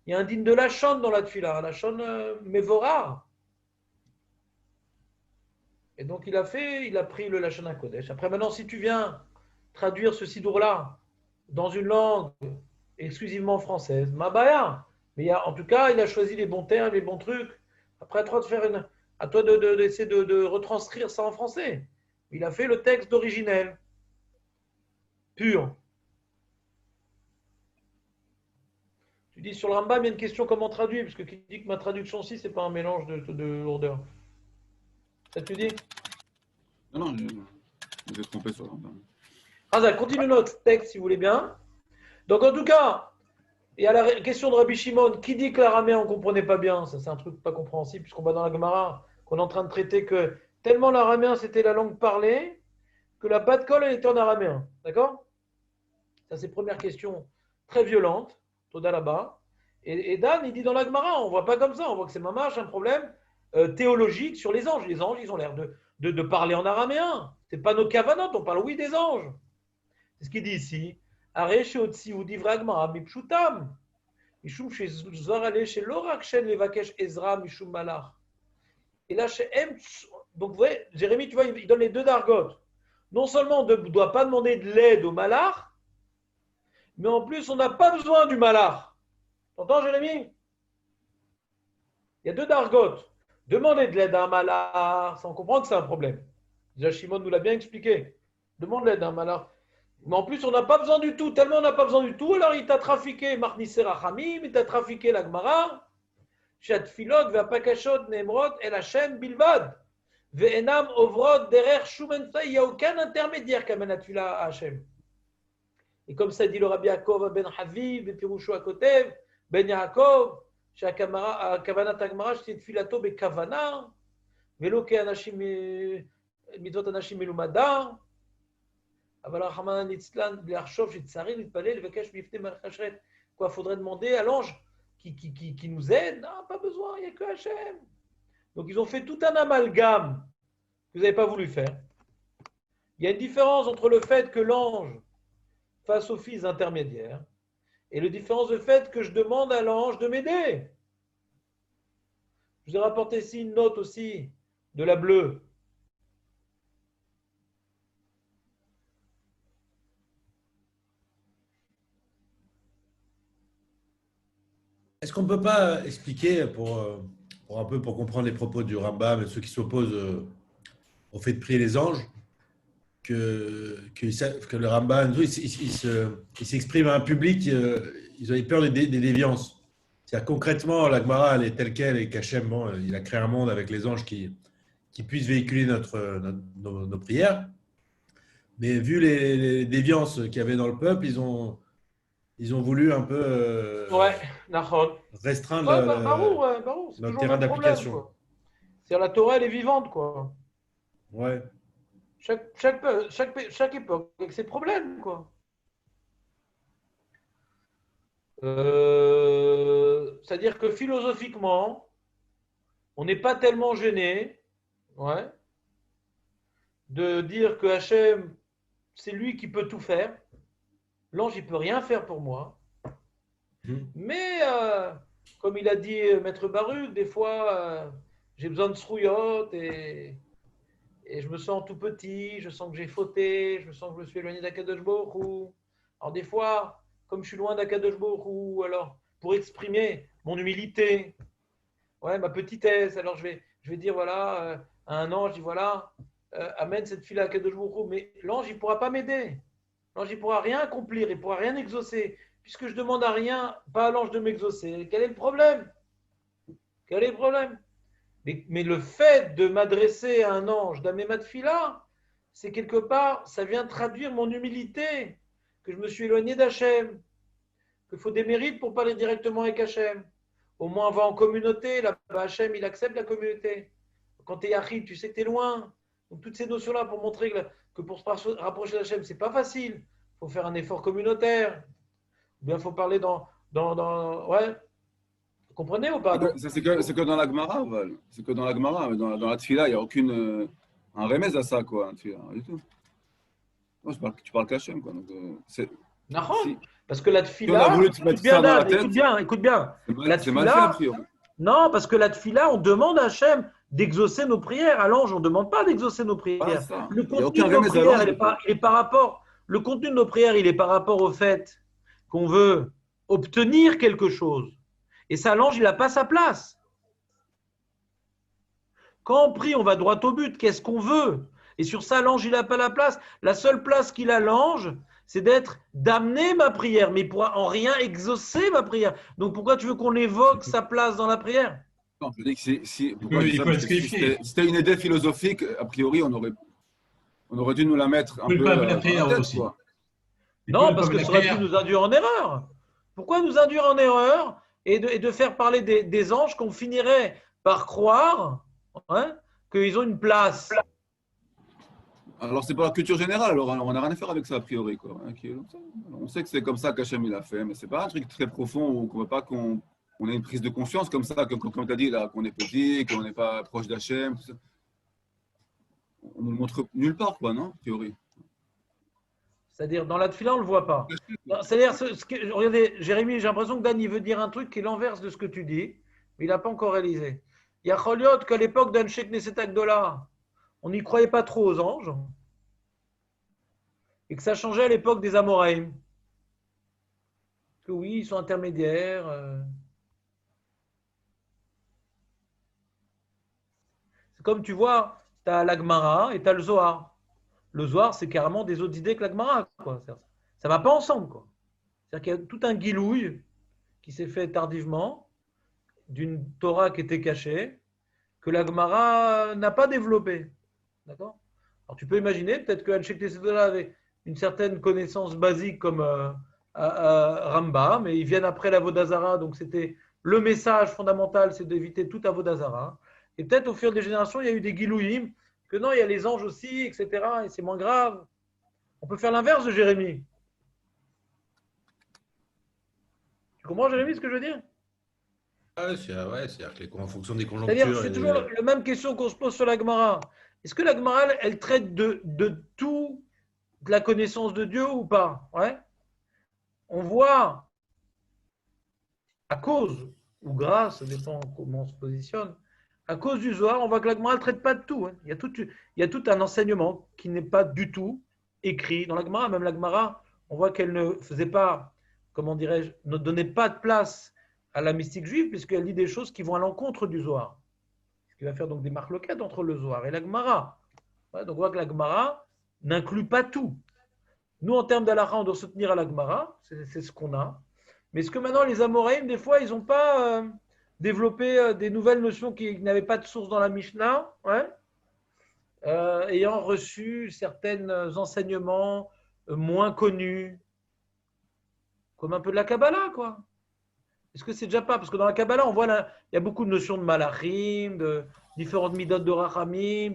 Il y a un digne de la Lachon dans la tefila, la Lachon Mevorah. Et donc, il a pris le Lachon HaKodesh. Après, maintenant, si tu viens traduire ce sidour-là dans une langue exclusivement française, ma baya. Mais en tout cas, il a choisi les bons termes, les bons trucs. Après, à toi d'essayer de retranscrire ça en français. Il a fait le texte d'originel, pur. Tu dis sur le Rambam, il y a une question comment traduire, parce que qui dit que ma traduction ci, c'est pas un mélange de lourdeur. Ça tu dis? Non, je vais tromper sur le Rambam. Razak, continue notre texte si vous voulez bien. Donc en tout cas, il y a la question de Rabbi Shimon. Qui dit que l'araméen on ne comprenait pas bien? Ça c'est un truc pas compréhensible puisqu'on va dans la Gemara, qu'on est en train de traiter que tellement l'araméen c'était la langue parlée que la Bat Kol elle était en araméen. D'accord? Ça c'est première question très violente. Toda là-bas. Et Dan il dit dans la Gemara, on ne voit pas comme ça, on voit que c'est mamash un problème théologique sur les anges. Les anges ils ont l'air de parler en araméen. Ce n'est pas nos kavanot, on parle oui des anges. C'est ce qu'il dit ici. Et là, donc vous voyez, Jérémie, tu vois, il donne les deux dargotes. Non seulement on ne doit pas demander de l'aide au malach, mais en plus, on n'a pas besoin du malach. T'entends, Jérémie? Il y a deux dargotes. Demander de l'aide à un malach, sans comprendre que c'est un problème. Déjà, Shimon nous l'a bien expliqué. Demande l'aide à un malach. Mais en plus, on n'a pas besoin du tout. Tellement on n'a pas besoin du tout, alors il t'a trafiqué Marnisser Rachamim, il t'a trafiqué la Gemara. Shatfilot, Ve'apakashot, Nemrod, El Hashem, Bilvad. Ve'enam, Ovrod, Derer, Shumenfa. Il n'y a aucun intermédiaire qui amène la tefila à Hashem. Et comme ça dit le Rabbi Yaakov ben Haviv, Ben Pirushu Akotev, Ben Yaakov, Kavanat Agmara, c'est Tfilato Bekavana, Velo Ke Anashim, Mitzvot Anashim Melumada. Quoi, faudrait demander à l'ange qui nous aide? Non, pas besoin, il n'y a que Hachem. Donc ils ont fait tout un amalgame que vous n'avez pas voulu faire. Il y a une différence entre le fait que l'ange fasse office intermédiaire et la différence de fait que je demande à l'ange de m'aider. Je vous ai rapporté ici une note aussi de la bleue. Est-ce qu'on ne peut pas expliquer, pour comprendre les propos du Rambam et ceux qui s'opposent au fait de prier les anges, que le Rambam, il s'exprime à un public, ils ont peur des déviances. C'est-à-dire concrètement, la Gemara, elle est telle qu'elle, et qu'Hachem, il a créé un monde avec les anges qui puissent véhiculer nos prières. Mais vu les déviances qu'il y avait dans le peuple, ils ont voulu un peu restreindre notre terrain d'application. C'est-à-dire la Torah, elle est vivante, quoi. Ouais. Chaque époque avec ses problèmes, quoi. C'est-à-dire que philosophiquement, on n'est pas tellement gêné, de dire que Hachem, c'est lui qui peut tout faire. L'ange, il ne peut rien faire pour moi. Mais, comme il a dit Maître Baruch, des fois, j'ai besoin de srouillotte et je me sens tout petit, je sens que j'ai fauté, je sens que je me suis éloigné d'Akadosh Baruch Hu. Alors, des fois, comme je suis loin d'Akadosh Baruch Hu, alors, pour exprimer mon humilité, ma petitesse, alors je vais dire, voilà, à un ange, je dis, voilà, amène cette fille à Akadosh Baruch Hu. Mais l'ange, il ne pourra pas m'aider. L'ange, il ne pourra rien accomplir, il ne pourra rien exaucer, puisque je ne demande à rien, pas à l'ange de m'exaucer. Quel est le problème? Mais le fait de m'adresser à un ange, d'amener ma tefila, c'est quelque part, ça vient traduire mon humilité, que je me suis éloigné d'Hachem, qu'il faut des mérites pour parler directement avec Hachem. Au moins, on va en communauté, là-bas, Hachem, il accepte la communauté. Quand tu es yachid, tu sais que tu es loin. Donc, toutes ces notions-là pour montrer que pour se rapprocher d'Hachem, ce n'est pas facile. Il faut faire un effort communautaire. Ou bien il faut parler ouais. Vous comprenez ou pas? Donc, C'est que dans la Gemara, Val. C'est que dans la Gemara. Mais dans la Tfila, il n'y a aucune. Un remède à ça, quoi, un Tfila. Rien du tout. Moi, tu parles qu'Hachem, quoi. Donc, si. Parce que la Si on Tfila. a voulu te mettre ça dans la tête, Écoute bien. c'est mal fait, a priori. Non, parce que la Tfila, on demande à Hachem d'exaucer nos prières. À l'ange, on ne demande pas d'exaucer nos prières. Le contenu de nos prières, il est par rapport. Le contenu de nos prières, il est par rapport au fait qu'on veut obtenir quelque chose. Et ça, l'ange, il n'a pas sa place. Quand on prie, on va droit au but. Qu'est-ce qu'on veut? Et sur ça, l'ange, il n'a pas la place. La seule place qu'il a, l'ange, c'est d'amener ma prière, mais il ne pourra en rien exaucer ma prière. Donc pourquoi tu veux qu'on évoque sa place dans la prière? Non, je dis que si c'était une idée philosophique, a priori, on aurait dû nous la mettre un peu la prière dans la tête, aussi. quoi. Non, parce que ça aurait pu nous induire en erreur. Pourquoi nous induire en erreur et de faire parler des anges qu'on finirait par croire qu'ils ont une place? Alors, c'est pas la culture générale, alors on n'a rien à faire avec ça, a priori, quoi. On sait que c'est comme ça qu'Hachem il a fait, mais c'est pas un truc très profond où on ne veut pas qu'on ait une prise de conscience comme ça, comme tu as dit, là, qu'on est petit, qu'on n'est pas proche d'Hachem, tout ça. On ne le montre nulle part, quoi, non, a priori. C'est-à-dire, dans la Tfila, on ne le voit pas. C'est-à-dire, regardez, Jérémy, j'ai l'impression que Dan, il veut dire un truc qui est l'inverse de ce que tu dis, mais il n'a pas encore réalisé. Il y a Choliot qu'à l'époque d'Anshek Knesset Agdola, on n'y croyait pas trop aux anges, et que ça changeait à l'époque des Amoraïm. Que oui, ils sont intermédiaires. C'est comme tu vois, tu as l'Agmara et tu as le Zohar. Le Zohar, c'est carrément des autres idées que l'Agmara. Ça ne va pas ensemble, quoi. C'est-à-dire qu'il y a tout un guilouille qui s'est fait tardivement d'une Torah qui était cachée, que l'Agmara n'a pas développée. D'accord? Alors tu peux imaginer, peut-être que Anshek Knesset avait une certaine connaissance basique comme Rambam, mais ils viennent après la Vodazara, donc c'était le message fondamental, c'est d'éviter toute Avodazara. Et peut-être au fur des générations, il y a eu des Gilouïm, que non, il y a les anges aussi, etc., et c'est moins grave. On peut faire l'inverse de Jérémie. Tu comprends, Jérémie, ce que je veux dire? C'est-à-dire que en fonction des conjonctures. C'est-à-dire, c'est toujours la même question qu'on se pose sur la Gemara. Est-ce que la Gemara, elle traite de tout, de la connaissance de Dieu ou pas? Ouais. On voit, à cause, ou grâce, ça dépend comment on se positionne, à cause du Zohar, on voit que la Gemara ne traite pas de tout. Hein. Il y a tout un enseignement qui n'est pas du tout écrit dans la Gemara. Même la Gemara, on voit qu'elle ne faisait pas, comment dirais-je, ne donnait pas de place à la mystique juive, puisqu'elle dit des choses qui vont à l'encontre du Zohar. Ce qui va faire donc des marloquettes entre le Zohar et la Gemara. Ouais, donc on voit que la Gemara n'inclut pas tout. Nous, en termes d'Alakha, on doit se tenir à la Gemara, c'est ce qu'on a. Mais est-ce que maintenant, les Amoraïm, des fois, ils n'ont pas développé des nouvelles notions qui n'avaient pas de source dans la Mishnah, ayant reçu certains enseignements moins connus, comme un peu de la Kabbalah, quoi. Est-ce que c'est déjà pas? Parce que dans la Kabbalah, on voit il y a beaucoup de notions de malachim, de différentes midot de rachamim.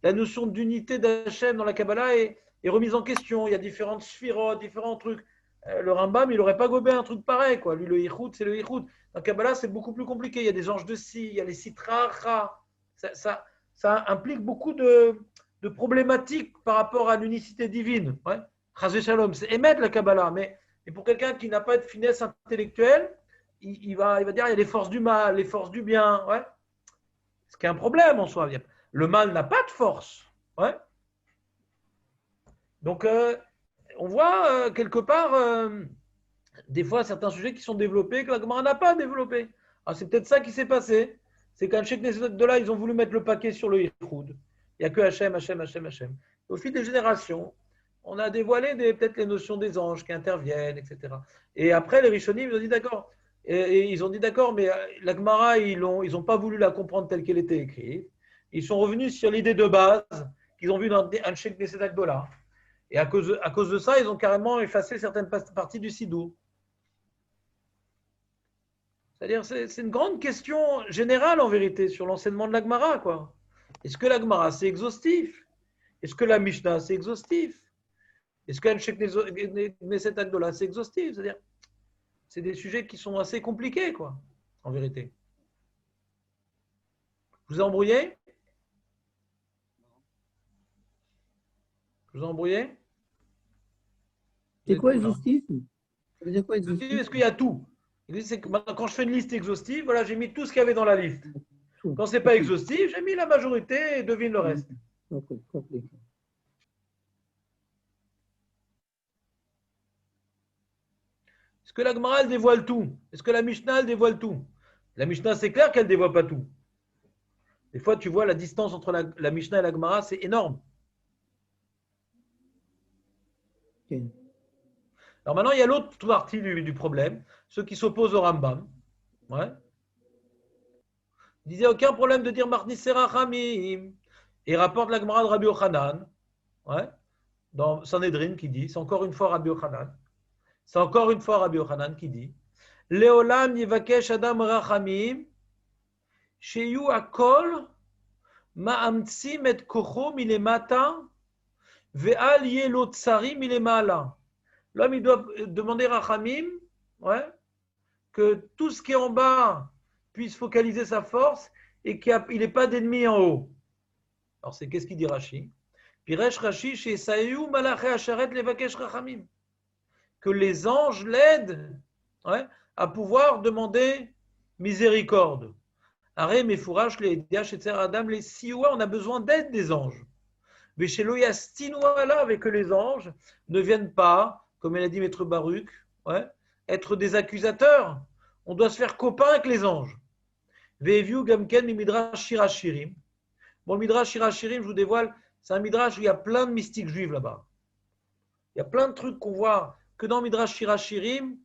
La notion d'unité d'Hachem dans la Kabbalah est remise en question. Il y a différentes sphirotes, différents trucs. Le Rambam, il n'aurait pas gobé un truc pareil, quoi. Lui, le Yichud, c'est le Yichud. Dans la Kabbalah, c'est beaucoup plus compliqué. Il y a des anges de si, il y a les sitracha. Ça implique beaucoup de problématiques par rapport à l'unicité divine. Ouais. Chazé Shalom, c'est émettre la Kabbalah. Mais pour quelqu'un qui n'a pas de finesse intellectuelle, il va dire il y a les forces du mal, les forces du bien. Ouais. Ce qui est un problème en soi. Le mal n'a pas de force. Ouais. Donc, on voit quelque part, des fois, certains sujets qui sont développés que la Gemara n'a pas développé. Alors, c'est peut-être ça qui s'est passé. C'est qu'à Anshek Knesset de là, ils ont voulu mettre le paquet sur le Yichud. Il n'y a que Hachem, Hachem, Hachem, Hachem. Au fil des générations, on a dévoilé peut-être les notions des anges qui interviennent, etc. Et après, les Rishonim, ils ont dit d'accord. Et ils ont dit d'accord, mais la Gemara, ils n'ont pas voulu la comprendre telle qu'elle était écrite. Ils sont revenus sur l'idée de base qu'ils ont vue dans Anshek Knesset Agdola. Et à cause de ça, ils ont carrément effacé certaines parties du Sidour. C'est-à-dire, c'est une grande question générale en vérité sur l'enseignement de la Gemara, quoi. Est-ce que la Gemara, c'est exhaustif? Est-ce que la Mishnah, c'est exhaustif? Est-ce qu'un Knesset Agdola, c'est exhaustif? C'est-à-dire, c'est des sujets qui sont assez compliqués, quoi, en vérité. Je vous ai embrouillé? Je vous ai embrouillé? C'est quoi exhaustif? Ça veut dire quoi Exhaustif, exhaustif? est-ce qu'il y a tout? C'est que maintenant, quand je fais une liste exhaustive, voilà, j'ai mis tout ce qu'il y avait dans la liste. Quand ce n'est pas exhaustif, j'ai mis la majorité et devine le reste. Ok, compris. Est-ce que la Gemara, elle dévoile tout? Est-ce que la Mishnah, elle dévoile tout? La Mishnah, c'est clair qu'elle ne dévoile pas tout. Des fois, tu vois, la distance entre la Mishnah et la Gemara, c'est énorme. Ok. Alors maintenant, il y a l'autre partie du problème, ceux qui s'opposent au Rambam. Ouais. Ils disaient aucun problème de dire Marnisera Chamim. Et rapporte la Gemara de Rabbi Yochanan, ouais, dans Sanhedrin qui dit, c'est encore une fois Rabbi Yochanan, c'est encore une fois Rabbi Yochanan qui dit, Leolam yivakesh adam rachamim, sheyu akol ma'amtsim et kocho milemata, ve'al yelo tsari milemala. L'homme, il doit demander rachamim, ouais, que tout ce qui est en bas puisse focaliser sa force et qu'il n'ait pas d'ennemi en haut. Alors, c'est qu'est-ce qu'il dit Rashi? Piresh Rashi chez Saïou Malaché Acharet Levakesh Rachamim. Que les anges l'aident, ouais, à pouvoir demander miséricorde. Aré Mefourash les Diach et Adam les Sioua, on a besoin d'aide des anges. Mais chez Loyastinoua là, avec que les anges ne viennent pas, comme il a dit Maître Baruch, ouais, être des accusateurs. On doit se faire copain avec les anges. Ve'eviu Gamken Midrash Shirashirim. Bon, le Midrash Shirashirim, je vous dévoile, c'est un Midrash où il y a plein de mystiques juifs là-bas. Il y a plein de trucs qu'on voit que dans le Midrash Shirashirim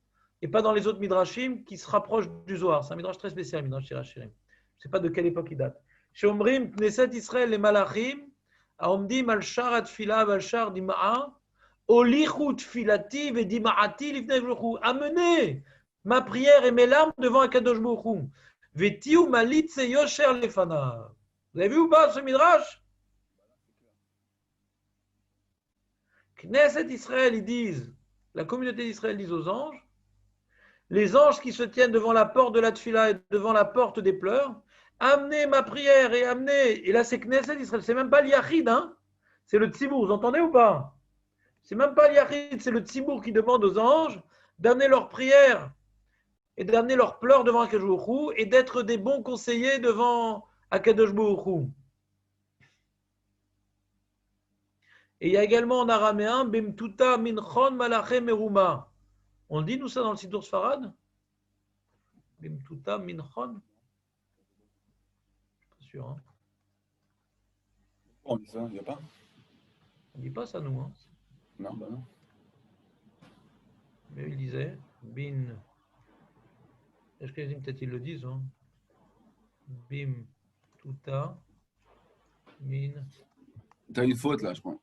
et pas dans les autres Midrashim qui se rapprochent du Zohar. C'est un Midrash très spécial, le Midrash Shirashirim. Je ne sais pas de quelle époque il date. Chez Omrim, Knesset Israël les Malachim, Aomdim al-Shar at-Fila al-Shar dima'a, Olichu tfilati ve-dima'ati lifnei Baruch Hu. Amenez ma prière et mes larmes devant Akadosh Baruch Hu. Vetiu malitze yosher lefanav. Vous avez vu ou pas ce Midrash? Knesset Israël, ils disent, la communauté d'Israël dit aux anges, les anges qui se tiennent devant la porte de la Tfila et devant la porte des pleurs, amenez ma prière et amenez. Et là, c'est Knesset Israël, c'est même pas l'Yachid, hein? C'est le Tzibour, vous entendez ou pas? C'est même pas l'Yachid, c'est le Tzibour qui demande aux anges d'amener leur prière et d'amener leurs pleurs devant Akadosh Baruch Hu et d'être des bons conseillers devant Akadosh Baruch Hu. Et il y a également en araméen Bimtuta minchon malaché meruma. On dit nous ça dans le Siddur Sfarad? Bimtuta minchon? Pas sûr. Hein? On dit ça, il n'y a pas? On dit pas ça nous. Hein? Non, bah non. Mais il disait bin. Est-ce que peut-être ils le disent? Hein? Bimtuta min. T'as une faute là, je crois.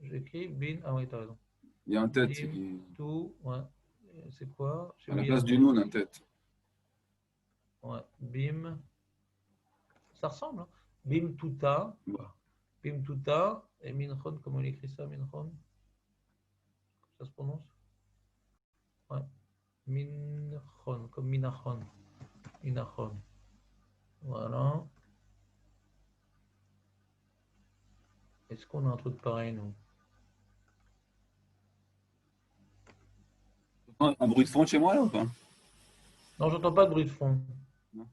J'écris bin. Ah oui, t'as raison. Il y a un tête. Bim, tout, ouais. C'est quoi? À la place du noun, un tête. Ouais. Bim. Ça ressemble. Hein? Bim tuta. Bah. Bim tuta. Et minchon, comment il écrit ça, minchon? Ça se prononce? Ouais. Minchon, comme minachon. Minachon. Voilà. Est-ce qu'on a un truc pareil, nous? Un bruit de fond chez moi là ou pas? Non, j'entends pas de bruit de fond. Non.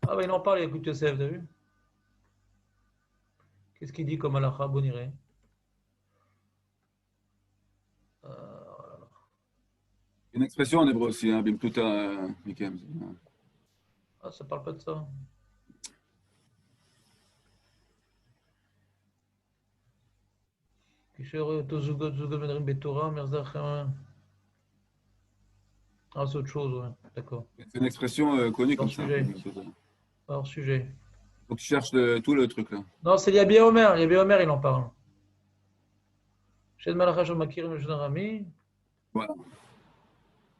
Ah, bah il en parle, écoute Yosef, t'as vu? Qu'est-ce qu'il dit comme halakha boniré? Une expression en hébreu aussi, hein, Bimtuta Mikem. Ah, ça parle pas de ça. Ah, c'est autre chose, ouais. D'accord. C'est une expression connue comme ça. Sujet. Hors sujet. Faut que tu cherches tout le truc là. Non, c'est Yabi Omer. Yabi Omer, il en parle. Shed Malachah Shomakir Rami. Voilà.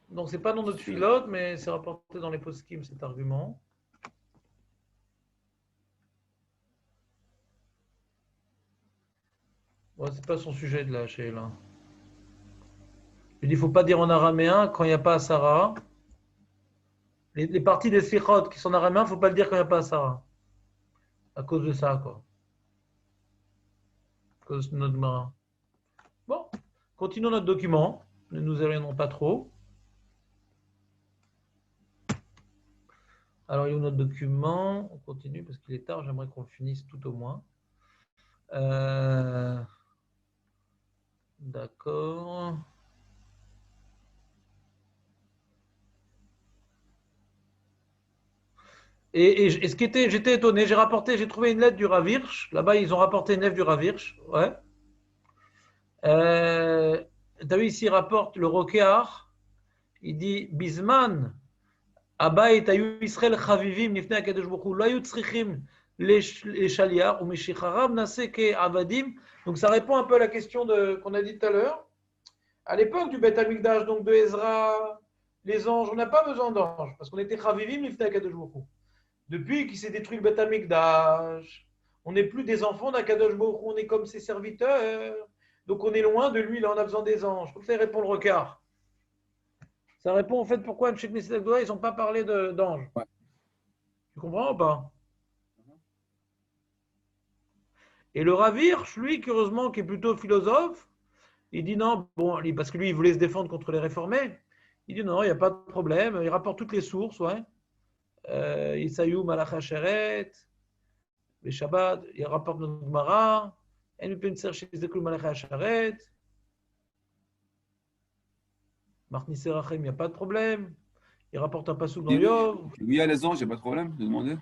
Donc, c'est pas dans notre filote, mais c'est rapporté dans les poskim cet argument. Ouais, c'est pas son sujet de la Sheila. Il dit, il ne faut pas dire en araméen quand il n'y a pas Sarah. Les parties des Sichot qui sont en araméen, il ne faut pas le dire quand il n'y a pas Sarah. À cause de ça, quoi. À cause de notre marin. Bon, continuons notre document. Ne nous éloignons pas trop. Alors, il y a notre document. On continue parce qu'il est tard. J'aimerais qu'on le finisse tout au moins. D'accord. Et ce qui était, j'étais étonné, j'ai trouvé une lettre du Rav Hirsch. Là-bas, ils ont rapporté une lettre du Rav Hirsch. Ouais. T'as vu ici, il rapporte le Rokear. Il dit Bisman, Abayt ayu Israël chavivim nifnei HaKadosh Baruch Hu, lo ayu tzrichim les shaliach ou meshicharav nase ke avadim. Donc ça répond un peu à la question qu'on a dit tout à l'heure. À l'époque du Beth Amikdash, donc de Ezra, les anges, on n'a pas besoin d'anges parce qu'on était chavivim nifnei HaKadosh Baruch Hu. Depuis qu'il s'est détruit le Beth Amikdash, on n'est plus des enfants d'Akadosh Baruch Hu, on est comme ses serviteurs. Donc on est loin de lui, là on a besoin des anges. Donc ça répond le regard. Ça répond en fait pourquoi chez Knesset Agdola, ils n'ont pas parlé d'anges. Ouais. Tu comprends ou pas? Et le Rav Hirsch, lui, curieusement, qui est plutôt philosophe, il dit non, bon, parce que lui, il voulait se défendre contre les réformés. Il dit non, il n'y a pas de problème. Il rapporte toutes les sources, ouais. Isaïou, Malach Hacheret, les Shabbat, il rapporte notre Gemara, et nous pouvons chercher des écoles Malach Hacheret. Martnisé Rachem, il n'y a pas de problème. Il rapporte un passouk dans Yov. Oui, à les anges, il n'y a pas de problème de demander.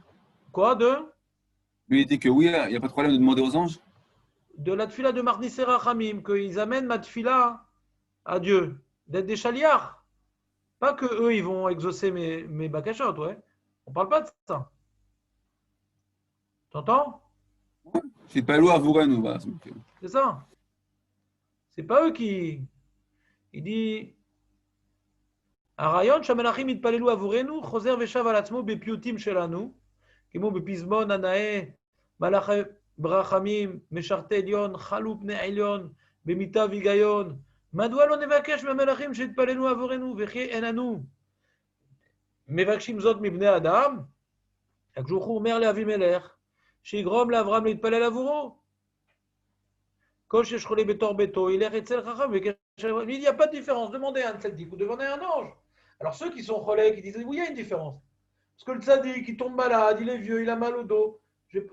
Quoi de? Lui, il dit que oui, il n'y a pas de problème de demander aux anges. De la tfila de Martnisé Rachamim, qu'ils amènent ma tfila à Dieu, d'être des chaliards. Pas que eux, ils vont exaucer mes bakashot, ouais. On ne parle pas de ça. T'entends? C'est pas loin à vous, nous. Voilà. C'est ça. C'est pas eux qui. Il dit. Arayon, Shamelachim itpalelu avurenu, choser veshav al atzmo bepiutim shelanu, כמו בפזמון הנאה, מלאכי ברחמים, משרתי עליון, חלו פני עליון, במיטב היגיון. מדוע לא נבקש מהמלאכים שיתפללו עבורנו וכי איננו? מבקשים זאת מבני אדם? הקדוש ברוך הוא אומר לאבימלך, שיגרום לאברהם להתפלל עבורו. כל שיש חולה בתור ביתו, ילך אצל חכם וקשר. Il n'y a pas de différence. Demandez à un tzaddik ou demandez à un ange. Alors ceux qui sont cholés, qui disent oui, il y a une différence. Parce que le tzaddik, il tombe malade, il est vieux, il a mal au dos.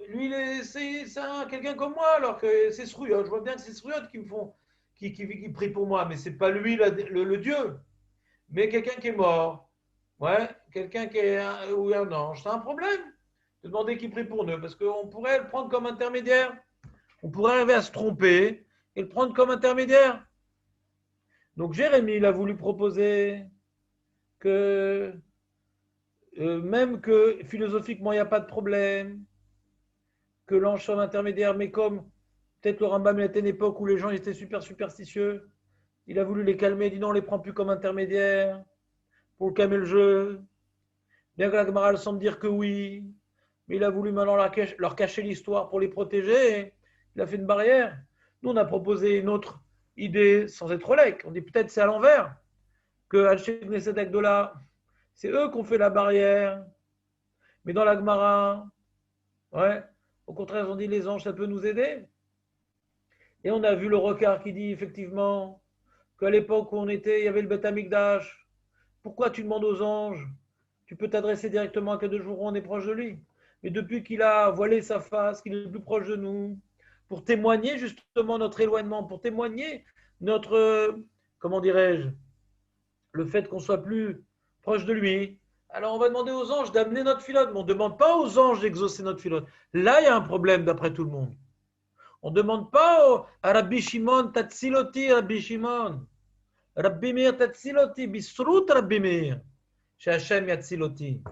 Lui, c'est quelqu'un comme moi, alors que c'est Srouyot. Je vois bien que c'est Srouyot qui me font, qui prie pour moi, mais c'est pas lui le Dieu. Mais quelqu'un qui est mort, ouais, quelqu'un qui est ou un ange, c'est un problème de demander qu'il prie pour nous, parce qu'on pourrait le prendre comme intermédiaire. On pourrait arriver à se tromper et le prendre comme intermédiaire. Donc Jérémie, il a voulu proposer que même que philosophiquement, il n'y a pas de problème, que l'ange soit intermédiaire, mais comme peut-être le Rambam il était une époque où les gens étaient super superstitieux, il a voulu les calmer, il dit non, on ne les prend plus comme intermédiaires, pour calmer le jeu. Bien que la Gemara semble dire que oui, mais il a voulu maintenant leur cacher l'histoire pour les protéger, il a fait une barrière. Nous, on a proposé une autre idée sans être relèque. On dit peut-être c'est à l'envers, que Al-Sheikh Knesset Agdola, c'est eux qui ont fait la barrière. Mais dans la Gemara, ouais, au contraire, ils ont dit les anges, ça peut nous aider. Et on a vu le Rokar qui dit effectivement qu'à l'époque où on était, il y avait le Beth Amikdash. Pourquoi tu demandes aux anges? Tu peux t'adresser directement à Kadosh Baruch Hu, on est proche de lui. Mais depuis qu'il a voilé sa face, qu'il est plus proche de nous, pour témoigner justement notre éloignement, pour témoigner notre, comment dirais-je, le fait qu'on soit plus proche de lui. Alors on va demander aux anges d'amener notre filote, mais on ne demande pas aux anges d'exaucer notre filote. Là, il y a un problème d'après tout le monde. On ne demande pas à Rabbi Shimon, Tatsiloti, Rabbi Shimon. Rabbi Meir, Tatsiloti, Bisrut, Rabbi Meir. Chez Hachem, Yatsiloti.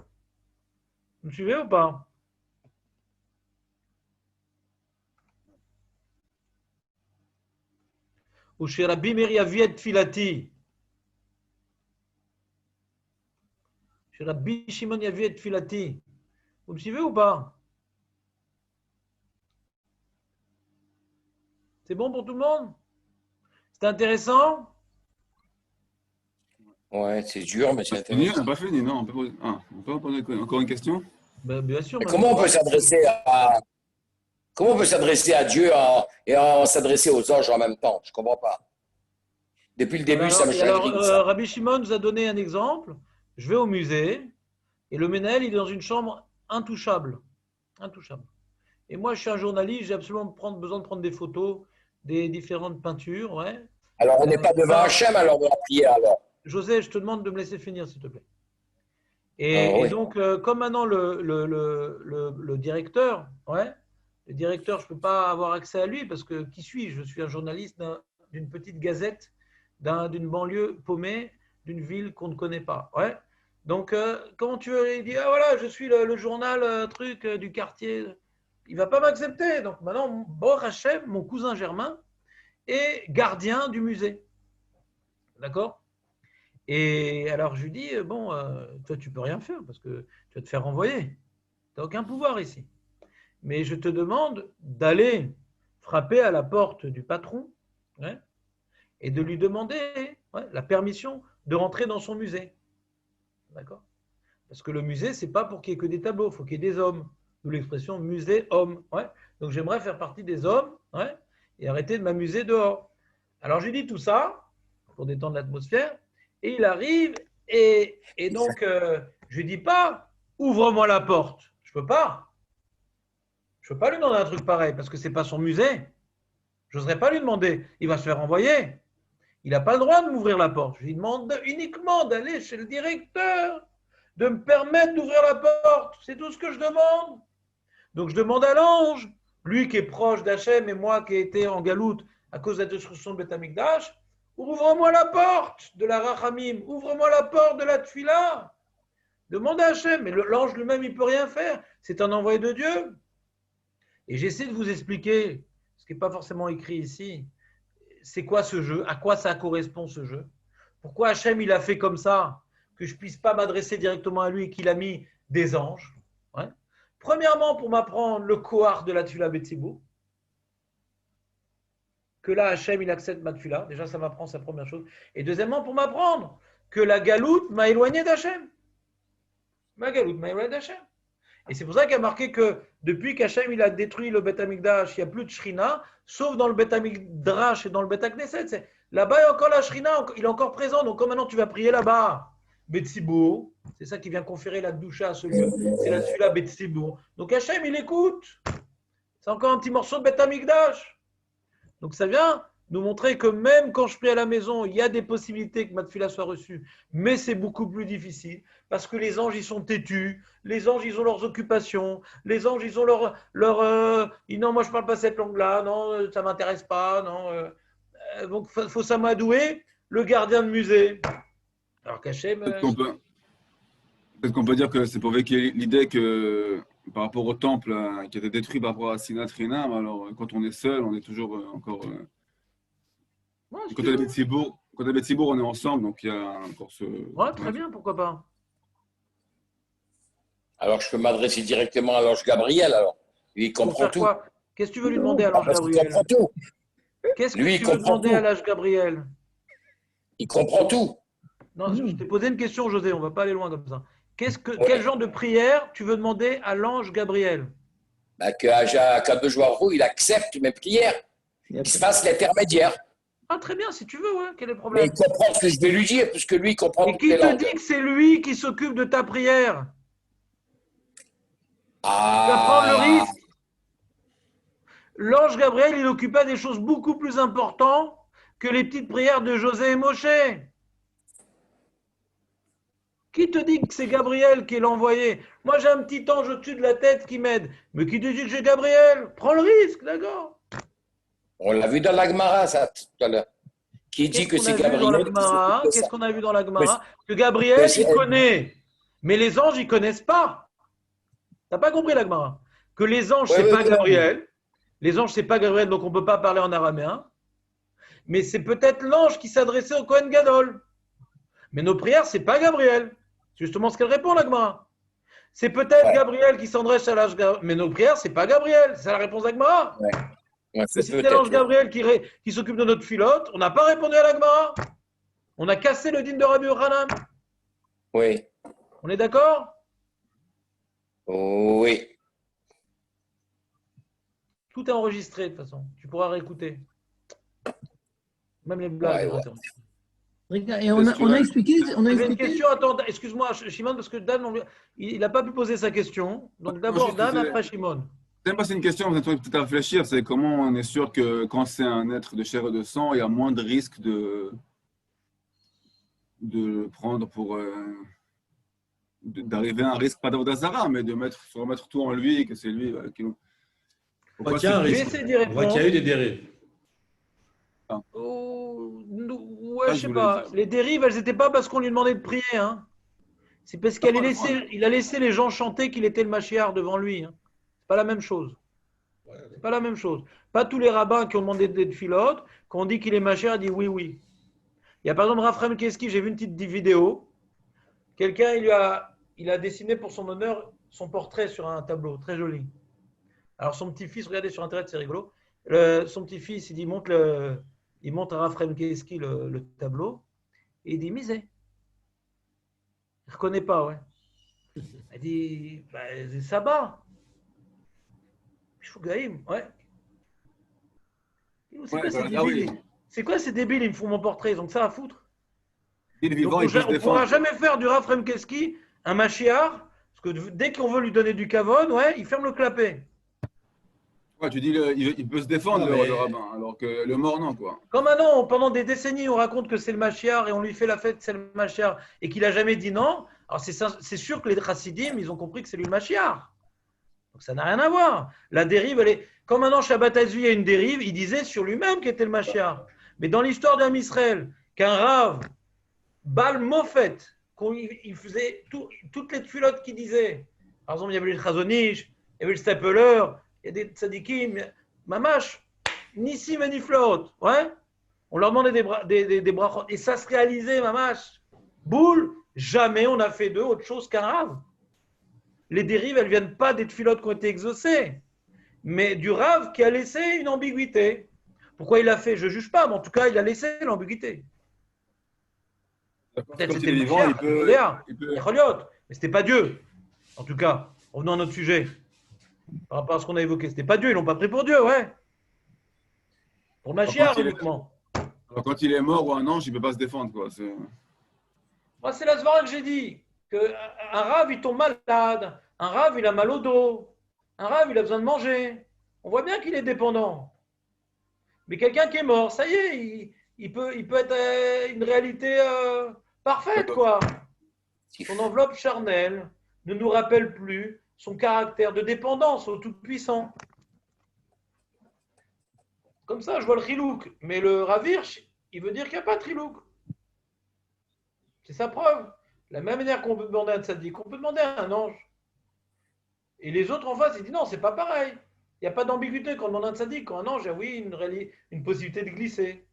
Vous me suivez ou pas? Ou chez Rabbi Meir, Yaviet Filati. Chez Rabbi Shimon Yaviet Filati. Vous me suivez ou pas? C'est bon pour tout le monde? C'est intéressant? Ouais, c'est dur, mais c'est Fini, on intéressant. n'a pas fini, non? On peut poser encore une question? Ben, bien sûr. Mais moi, comment on peut s'adresser à Dieu et s'adresser aux anges en même temps? Je ne comprends pas. Depuis le début, ça me chagrine, ça. Rabbi Shimon nous a donné un exemple. Je vais au musée et le Ménel, il est dans une chambre intouchable. Intouchable. Et moi, je suis un journaliste, j'ai absolument besoin de prendre des photos des différentes peintures. Ouais. Alors, on n'est pas devant Hachem alors de la prière, alors. José, je te demande de me laisser finir, s'il te plaît. Oui. Et donc, comme maintenant le directeur, ouais, le directeur, je ne peux pas avoir accès à lui parce que qui suis-je? Je suis un journaliste d'une petite gazette, d'une banlieue paumée, d'une ville qu'on ne connaît pas. Ouais. Donc, comment tu veux? Il dit, ah voilà, je suis le journal truc du quartier. Il ne va pas m'accepter. Donc maintenant, Baruch Hashem, mon cousin Germain, est gardien du musée. D'accord? Et alors je lui dis, bon, toi tu peux rien faire parce que tu vas te faire renvoyer. Tu n'as aucun pouvoir ici. Mais je te demande d'aller frapper à la porte du patron, ouais, et de lui demander, ouais, la permission de rentrer dans son musée. D'accord? Parce que le musée, ce n'est pas pour qu'il n'y ait que des tableaux, il faut qu'il y ait des hommes. D'où l'expression musée-homme. Ouais. Donc j'aimerais faire partie des hommes, ouais, et arrêter de m'amuser dehors. Alors je lui dis tout ça pour détendre l'atmosphère. Et il arrive et donc je lui dis pas ouvre-moi la porte. Je peux pas. Je peux pas lui demander un truc pareil parce que c'est pas son musée. Je n'oserais pas lui demander. Il va se faire renvoyer. Il n'a pas le droit de m'ouvrir la porte. Je lui demande uniquement d'aller chez le directeur, de me permettre d'ouvrir la porte. C'est tout ce que je demande. Donc je demande à l'ange, lui qui est proche d'Hachem et moi qui ai été en galoute à cause de la destruction de Beth Amikdash, ouvre-moi la porte de la Rachamim, ouvre-moi la porte de la Tfila. Demande à Hachem, mais l'ange lui-même, il ne peut rien faire. C'est un envoyé de Dieu. Et j'essaie de vous expliquer, ce qui n'est pas forcément écrit ici, c'est quoi ce jeu, à quoi ça correspond ce jeu. Pourquoi Hachem, il a fait comme ça, que je ne puisse pas m'adresser directement à lui et qu'il a mis des anges. Ouais. Premièrement, pour m'apprendre le kohar de la Tfila Betsibou, que là, Hachem, il accepte ma Tfila. Déjà, ça m'apprend sa première chose. Et deuxièmement, pour m'apprendre que la galoute m'a éloigné d'Hachem. Ma galoute m'a éloigné d'Hachem. Et c'est pour ça qu'il y a marqué que depuis qu'Hachem il a détruit le Beth Amikdash, il n'y a plus de Shrina, sauf dans le Beth Amikdash et dans le Beth Knesset. Là-bas, il y a encore la Shrina, il est encore présent. Donc, comme maintenant tu vas prier là-bas, Betsibour, c'est ça qui vient conférer la doucha à ce lieu. C'est la Tfila Betsibour. Donc, Hachem, il écoute. C'est encore un petit morceau de Beth Amikdash. Donc, ça vient nous montrer que même quand je prie à la maison, il y a des possibilités que ma tefila soit reçue, mais c'est beaucoup plus difficile parce que les anges, ils sont têtus, les anges, ils ont leurs occupations, les anges, ils ont non, moi, je ne parle pas cette langue-là, non, ça ne m'intéresse pas, non. Donc, il faut s'amadouer, le gardien de musée. Alors qu'Hachem… Peut-être qu'on peut dire que c'est pour véhiculer l'idée que par rapport au temple qui a été détruit par rapport à Sinat Rinam, alors quand on est seul, on est toujours encore… Ouais, quand on est Betsibour, on est ensemble, donc il y a encore ce… Ouais, très bien, pourquoi pas. Alors, je peux m'adresser directement à l'ange Gabriel, alors. Lui, il comprend tout. Qu'est-ce que tu veux lui demander à l'ange Gabriel? Il comprend tout. Qu'est-ce que tu veux demander à l'ange Gabriel? Il comprend tout. Non, je t'ai posé une question, José, on ne va pas aller loin comme ça. Quel genre de prière tu veux demander à l'ange Gabriel? Bah, Kadosh Baruch Hu, il accepte mes prières. Il se passe l'intermédiaire. Ah, très bien, si tu veux, ouais. Quel est le problème? Mais il comprend ce que je vais lui dire, puisque lui, il comprend toutes les langues. Et qui te dit que c'est lui qui s'occupe de ta prière? Tu vas prendre le risque. L'ange Gabriel, il occupait des choses beaucoup plus importantes que les petites prières de José et Moshe. Qui te dit que c'est Gabriel qui est l'envoyé? Moi, j'ai un petit ange au-dessus de la tête qui m'aide. Mais qui te dit que j'ai Gabriel? Prends le risque, d'accord? On l'a vu dans la Gemara, ça, tout à l'heure. Qui dit que c'est Gabriel? Qu'est-ce qu'on a vu dans la Gemara? Que Gabriel, il connaît. Mais les anges, ils ne connaissent pas. Tu n'as pas compris la Gemara? Que les anges, ce n'est pas Gabriel. Les anges, ce n'est pas Gabriel, donc on ne peut pas parler en araméen. Mais c'est peut-être l'ange qui s'adressait au Kohen Gadol. Mais nos prières, ce n'est pas Gabriel. C'est justement ce qu'elle répond, la Gemara. C'est peut-être Gabriel qui s'adresse à l'ange Gabriel. Mais nos prières, ce n'est pas Gabriel. C'est la réponse de la Gemara. Ouais, Que c'est c'était l'ange peut-être. Gabriel qui s'occupe de notre filote. On n'a pas répondu à la Gemara. On a cassé le din de Rabbi Yochanan. Oui. On est d'accord? Oui. Tout est enregistré de toute façon. Tu pourras réécouter. Même les blagues. Ouais, ouais. Regarde, et Est-ce que- on a expliqué. On a J'avais une expliqué. question. Attends, excuse-moi, Shimon, parce que Dan, il n'a pas pu poser sa question. Donc d'abord juste, Dan, c'est- après Shimon. C'est pas c'est une question, vous êtes peut-être à réfléchir, c'est comment on est sûr que quand c'est un être de chair et de sang, il y a moins de risque de le prendre pour d'arriver à un risque, pas d'Avodazara, mais de remettre tout en lui, que c'est lui qui nous. On voit qu'il y a un Je vais risque. essayer d'y On voit qu'il y a eu répondre. des dérives. Oh, ouais, Ça, je je sais voulais pas. dire. Les dérives, elles n'étaient pas parce qu'on lui demandait de prier. Hein. C'est parce qu'il a laissé les gens chanter qu'il était le Mashiach devant lui. Hein. C'est pas la même chose. C'est pas la même chose. Pas tous les rabbins qui ont demandé d'être filotes, quand on dit qu'il est Mashiach, a dit oui, oui. Il y a par exemple Raphaël Keski, j'ai vu une petite vidéo. Quelqu'un, il a dessiné pour son honneur son portrait sur un tableau, très joli. Alors son petit-fils, regardez sur Internet, c'est rigolo. Son petit-fils, il montre à Raphaël Keski le tableau et il dit misé. Il ne reconnaît pas, ouais. Il dit, bah, c'est Saba. Chougaïm, ouais. C'est quoi ces Ah oui, débiles? C'est quoi ces débiles? Ils me font mon portrait, ils ont que ça à foutre. il est Donc vivant, il peut se on ne pourra défendre. jamais faire du Rav Remkeski un Mashiach, parce que dès qu'on veut lui donner du kavod, ouais, il ferme le clapet. Ouais, tu dis il peut se défendre, Non, mais- le rabbin, alors que le mort, non, quoi. Comme maintenant, pendant des décennies, on raconte que c'est le Mashiach et on lui fait la fête, c'est le Mashiach, et qu'il n'a jamais dit non, alors c'est sûr que les Chassidim, ils ont compris que c'est lui le Mashiach. Donc ça n'a rien à voir. La dérive, elle est. Comme maintenant, Shabbat Azui a une dérive, il disait sur lui-même qu'il était le Mashiach. Mais dans l'histoire d'Am Israël, qu'un Rav, Bal Mofet, il faisait toutes les tuilottes qu'il disait. Par exemple, il y avait le Chazonish, il y avait le Stapler, il y a des tzadikim, Mamash, Nissim et Niflot. Ouais. On leur demandait des brachot. Et ça se réalisait, Mamash. Boule, jamais on a fait d'eux autre chose qu'un Rav. Les dérives, elles ne viennent pas des tuilottes qui ont été exaucées, mais du Rav qui a laissé une ambiguïté. Pourquoi il l'a fait? Je ne juge pas, mais en tout cas, il a laissé l'ambiguïté. Peut-être Quand c'était il est le vivant, Mashiach, il peut. mais c'était pas Dieu. En tout cas, revenons à notre sujet. Par rapport à ce qu'on a évoqué, c'était pas Dieu, ils l'ont pas pris pour Dieu, ouais. Pour le Alors, quand Mashiach, il est, uniquement. alors, quand il est mort ou un ange, il peut pas se défendre, quoi. Moi, c'est la svara que j'ai dit. Que un Rav, il tombe malade. Un Rav, il a mal au dos. Un Rav, il a besoin de manger. On voit bien qu'il est dépendant. Mais quelqu'un qui est mort, ça y est, il peut être une réalité parfaite, quoi. Son enveloppe charnelle ne nous rappelle plus son caractère de dépendance au Tout-Puissant. Comme ça, je vois le chilouk. Mais le Ravirch, il veut dire qu'il n'y a pas de chilouk. C'est sa preuve. De la même manière qu'on peut demander à un tzaddik, on peut demander à un ange. Et les autres en face, ils disent non, c'est pas pareil. Il n'y a pas d'ambiguïté quand on demande à un tzaddik. Quand un ange a oui, une possibilité de glisser.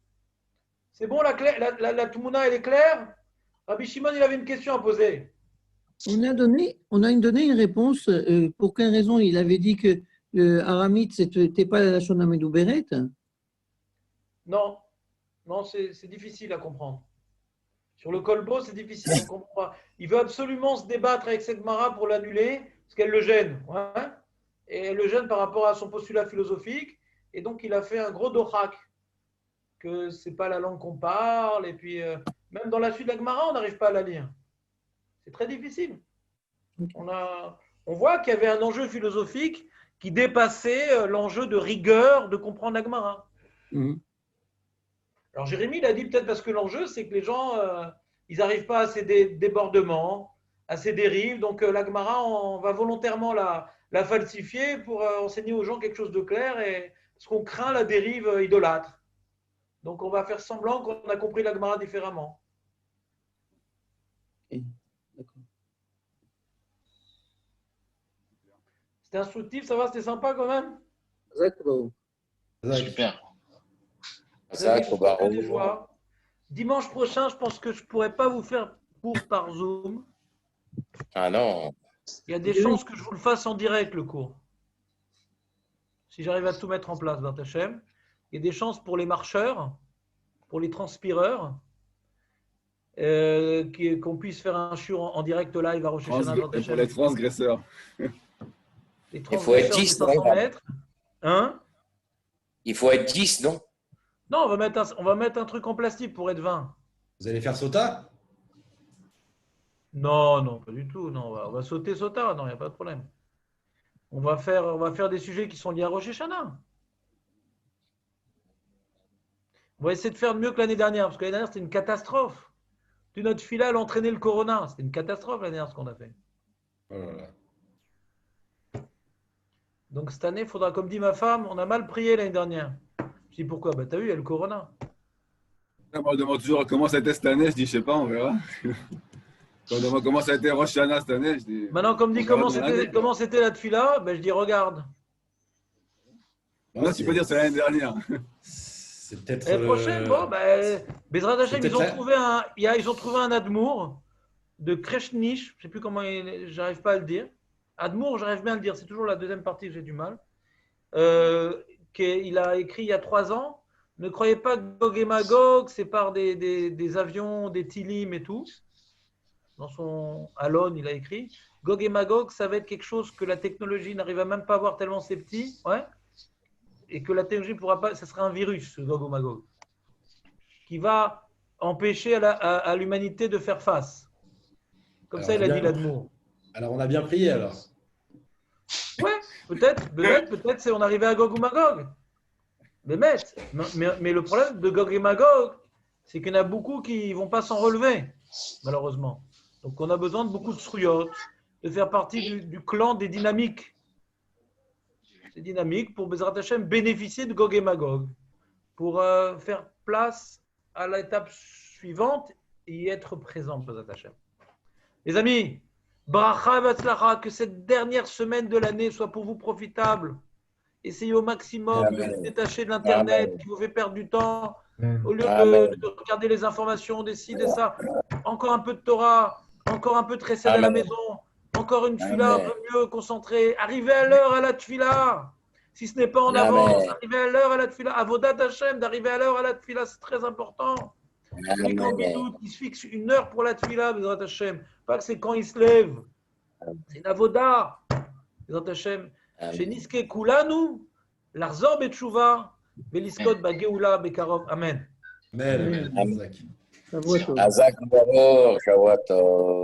C'est bon, la Toumouna, elle est claire? Rabbi Shimon, il avait une question à poser. On a donné une réponse. Pour quelle raison il avait dit que le aramite, c'était pas la Shona Medouberet? Non, non, c'est difficile à comprendre. Sur le colbo, c'est difficile, on comprend pas. Il veut absolument se débattre avec cette Mara pour l'annuler, parce qu'elle le gêne. Ouais, et elle le gêne par rapport à son postulat philosophique. Et donc, il a fait un gros dohak, que ce n'est pas la langue qu'on parle. Et puis, même dans la suite de la Gemara, on n'arrive pas à la lire. C'est très difficile. On voit qu'il y avait un enjeu philosophique qui dépassait l'enjeu de rigueur de comprendre la Gemara. Alors Jérémie, il a dit peut-être parce que l'enjeu, c'est que les gens, ils n'arrivent pas à ces débordements, à ces dérives. Donc la Gemara, on va volontairement la falsifier pour enseigner aux gens quelque chose de clair, et, parce qu'on craint la dérive idolâtre. Donc on va faire semblant qu'on a compris la Gemara différemment. C'était instructif, ça va, c'était sympa quand même. Super. Des joies. Dimanche prochain, je pense que je ne pourrais pas vous faire cours par Zoom. Ah non. Il y a des chances que je vous le fasse en direct, le cours. si j'arrive à tout mettre en place, B'ezrat Hashem. Il y a des chances pour les marcheurs, pour les transpireurs, qu'on puisse faire un shiur en direct live à Rosh Hashanah. Et pour les transgresseurs. Les Il faut être transgresseurs de 10, 500 non? mètres. Hein? Il faut être 10, non? Non, on va mettre un truc en plastique pour être 20. Vous allez faire Sota? Non, non, pas du tout. Non, on va sauter Sota. Non, il n'y a pas de problème. On va faire des sujets qui sont liés à Rosh Hashanah. On va essayer de faire mieux que l'année dernière, parce que l'année dernière, c'était une catastrophe. Toute notre fila, elle entraînait le corona. C'était une catastrophe l'année dernière, ce qu'on a fait. Oh là là. Donc cette année, il faudra, comme dit ma femme, on a mal prié l'année dernière. Je dis pourquoi? Bah, t'as vu, il y a le corona. Moi, je demande toujours comment ça a été cette année. Je dis, je sais pas, on verra. Quand on demande comment ça a été Rosh Hashanah cette année, je dis. Maintenant, comme dit, comment c'était la tefila, ben, je dis regarde. Là, tu peux dire c'est l'année dernière. C'est peut-être. L'année prochaine, bon, ben, B'ezrat Hashem, C'est ils ont peut-être trouvé un Admour de Kreshnich, je ne sais plus comment, j'arrive pas à le dire. Admour, j'arrive bien à le dire, c'est toujours la deuxième partie que j'ai du mal. Qu'il a écrit il y a 3 ans. Ne croyez pas que Gog et Magog, c'est par des avions, des Tilim et tout. Dans son Alon, il a écrit. Gog et Magog, ça va être quelque chose que la technologie n'arrive même pas à voir tellement c'est petit. Ouais. Et que la technologie ne pourra pas, ça sera un virus, ce Gog ou Magog, qui va empêcher à l'humanité de faire face. Comme Alors, ça, il a bien. dit l'Admour. Alors, on a bien prié alors. Ouais, peut-être, c'est on arrivait à Gog ou Magog. Mais le problème de Gog et Magog, c'est qu'il y en a beaucoup qui ne vont pas s'en relever, malheureusement. Donc, on a besoin de beaucoup de srouillottes, de faire partie du clan des dynamiques. C'est dynamique pour B'ezrat Hashem bénéficier de Gog et Magog, pour faire place à l'étape suivante et y être présent, B'ezrat Hashem. Les amis, bracha v'atzlacha, que cette dernière semaine de l'année soit pour vous profitable. Essayez au maximum de vous détacher de l'Internet qui vous fait perdre du temps. Au lieu de regarder les informations, des ci, des ça. Encore un peu de Torah, encore un peu de Chesed à la maison, encore une tefila un peu mieux concentrée. Arrivez à l'heure à la tefila. Si ce n'est pas en avance, arrivez à l'heure à la tefila. Avodat Hashem, d'arriver à l'heure à la tefila, c'est très important. Celui qui en doute, il se fixe 1 heure pour la tefila, B'ezrat Hashem. Pas que c'est quand il se lève. C'est une avoda. B'ezrat Hashem. Chez Niske Kulanu, l'Arzor Betchouva, Beliskot Bageoula Bekarov. Amen. Amen. Shavuot tov. Azak Baruch, Shavuot tov.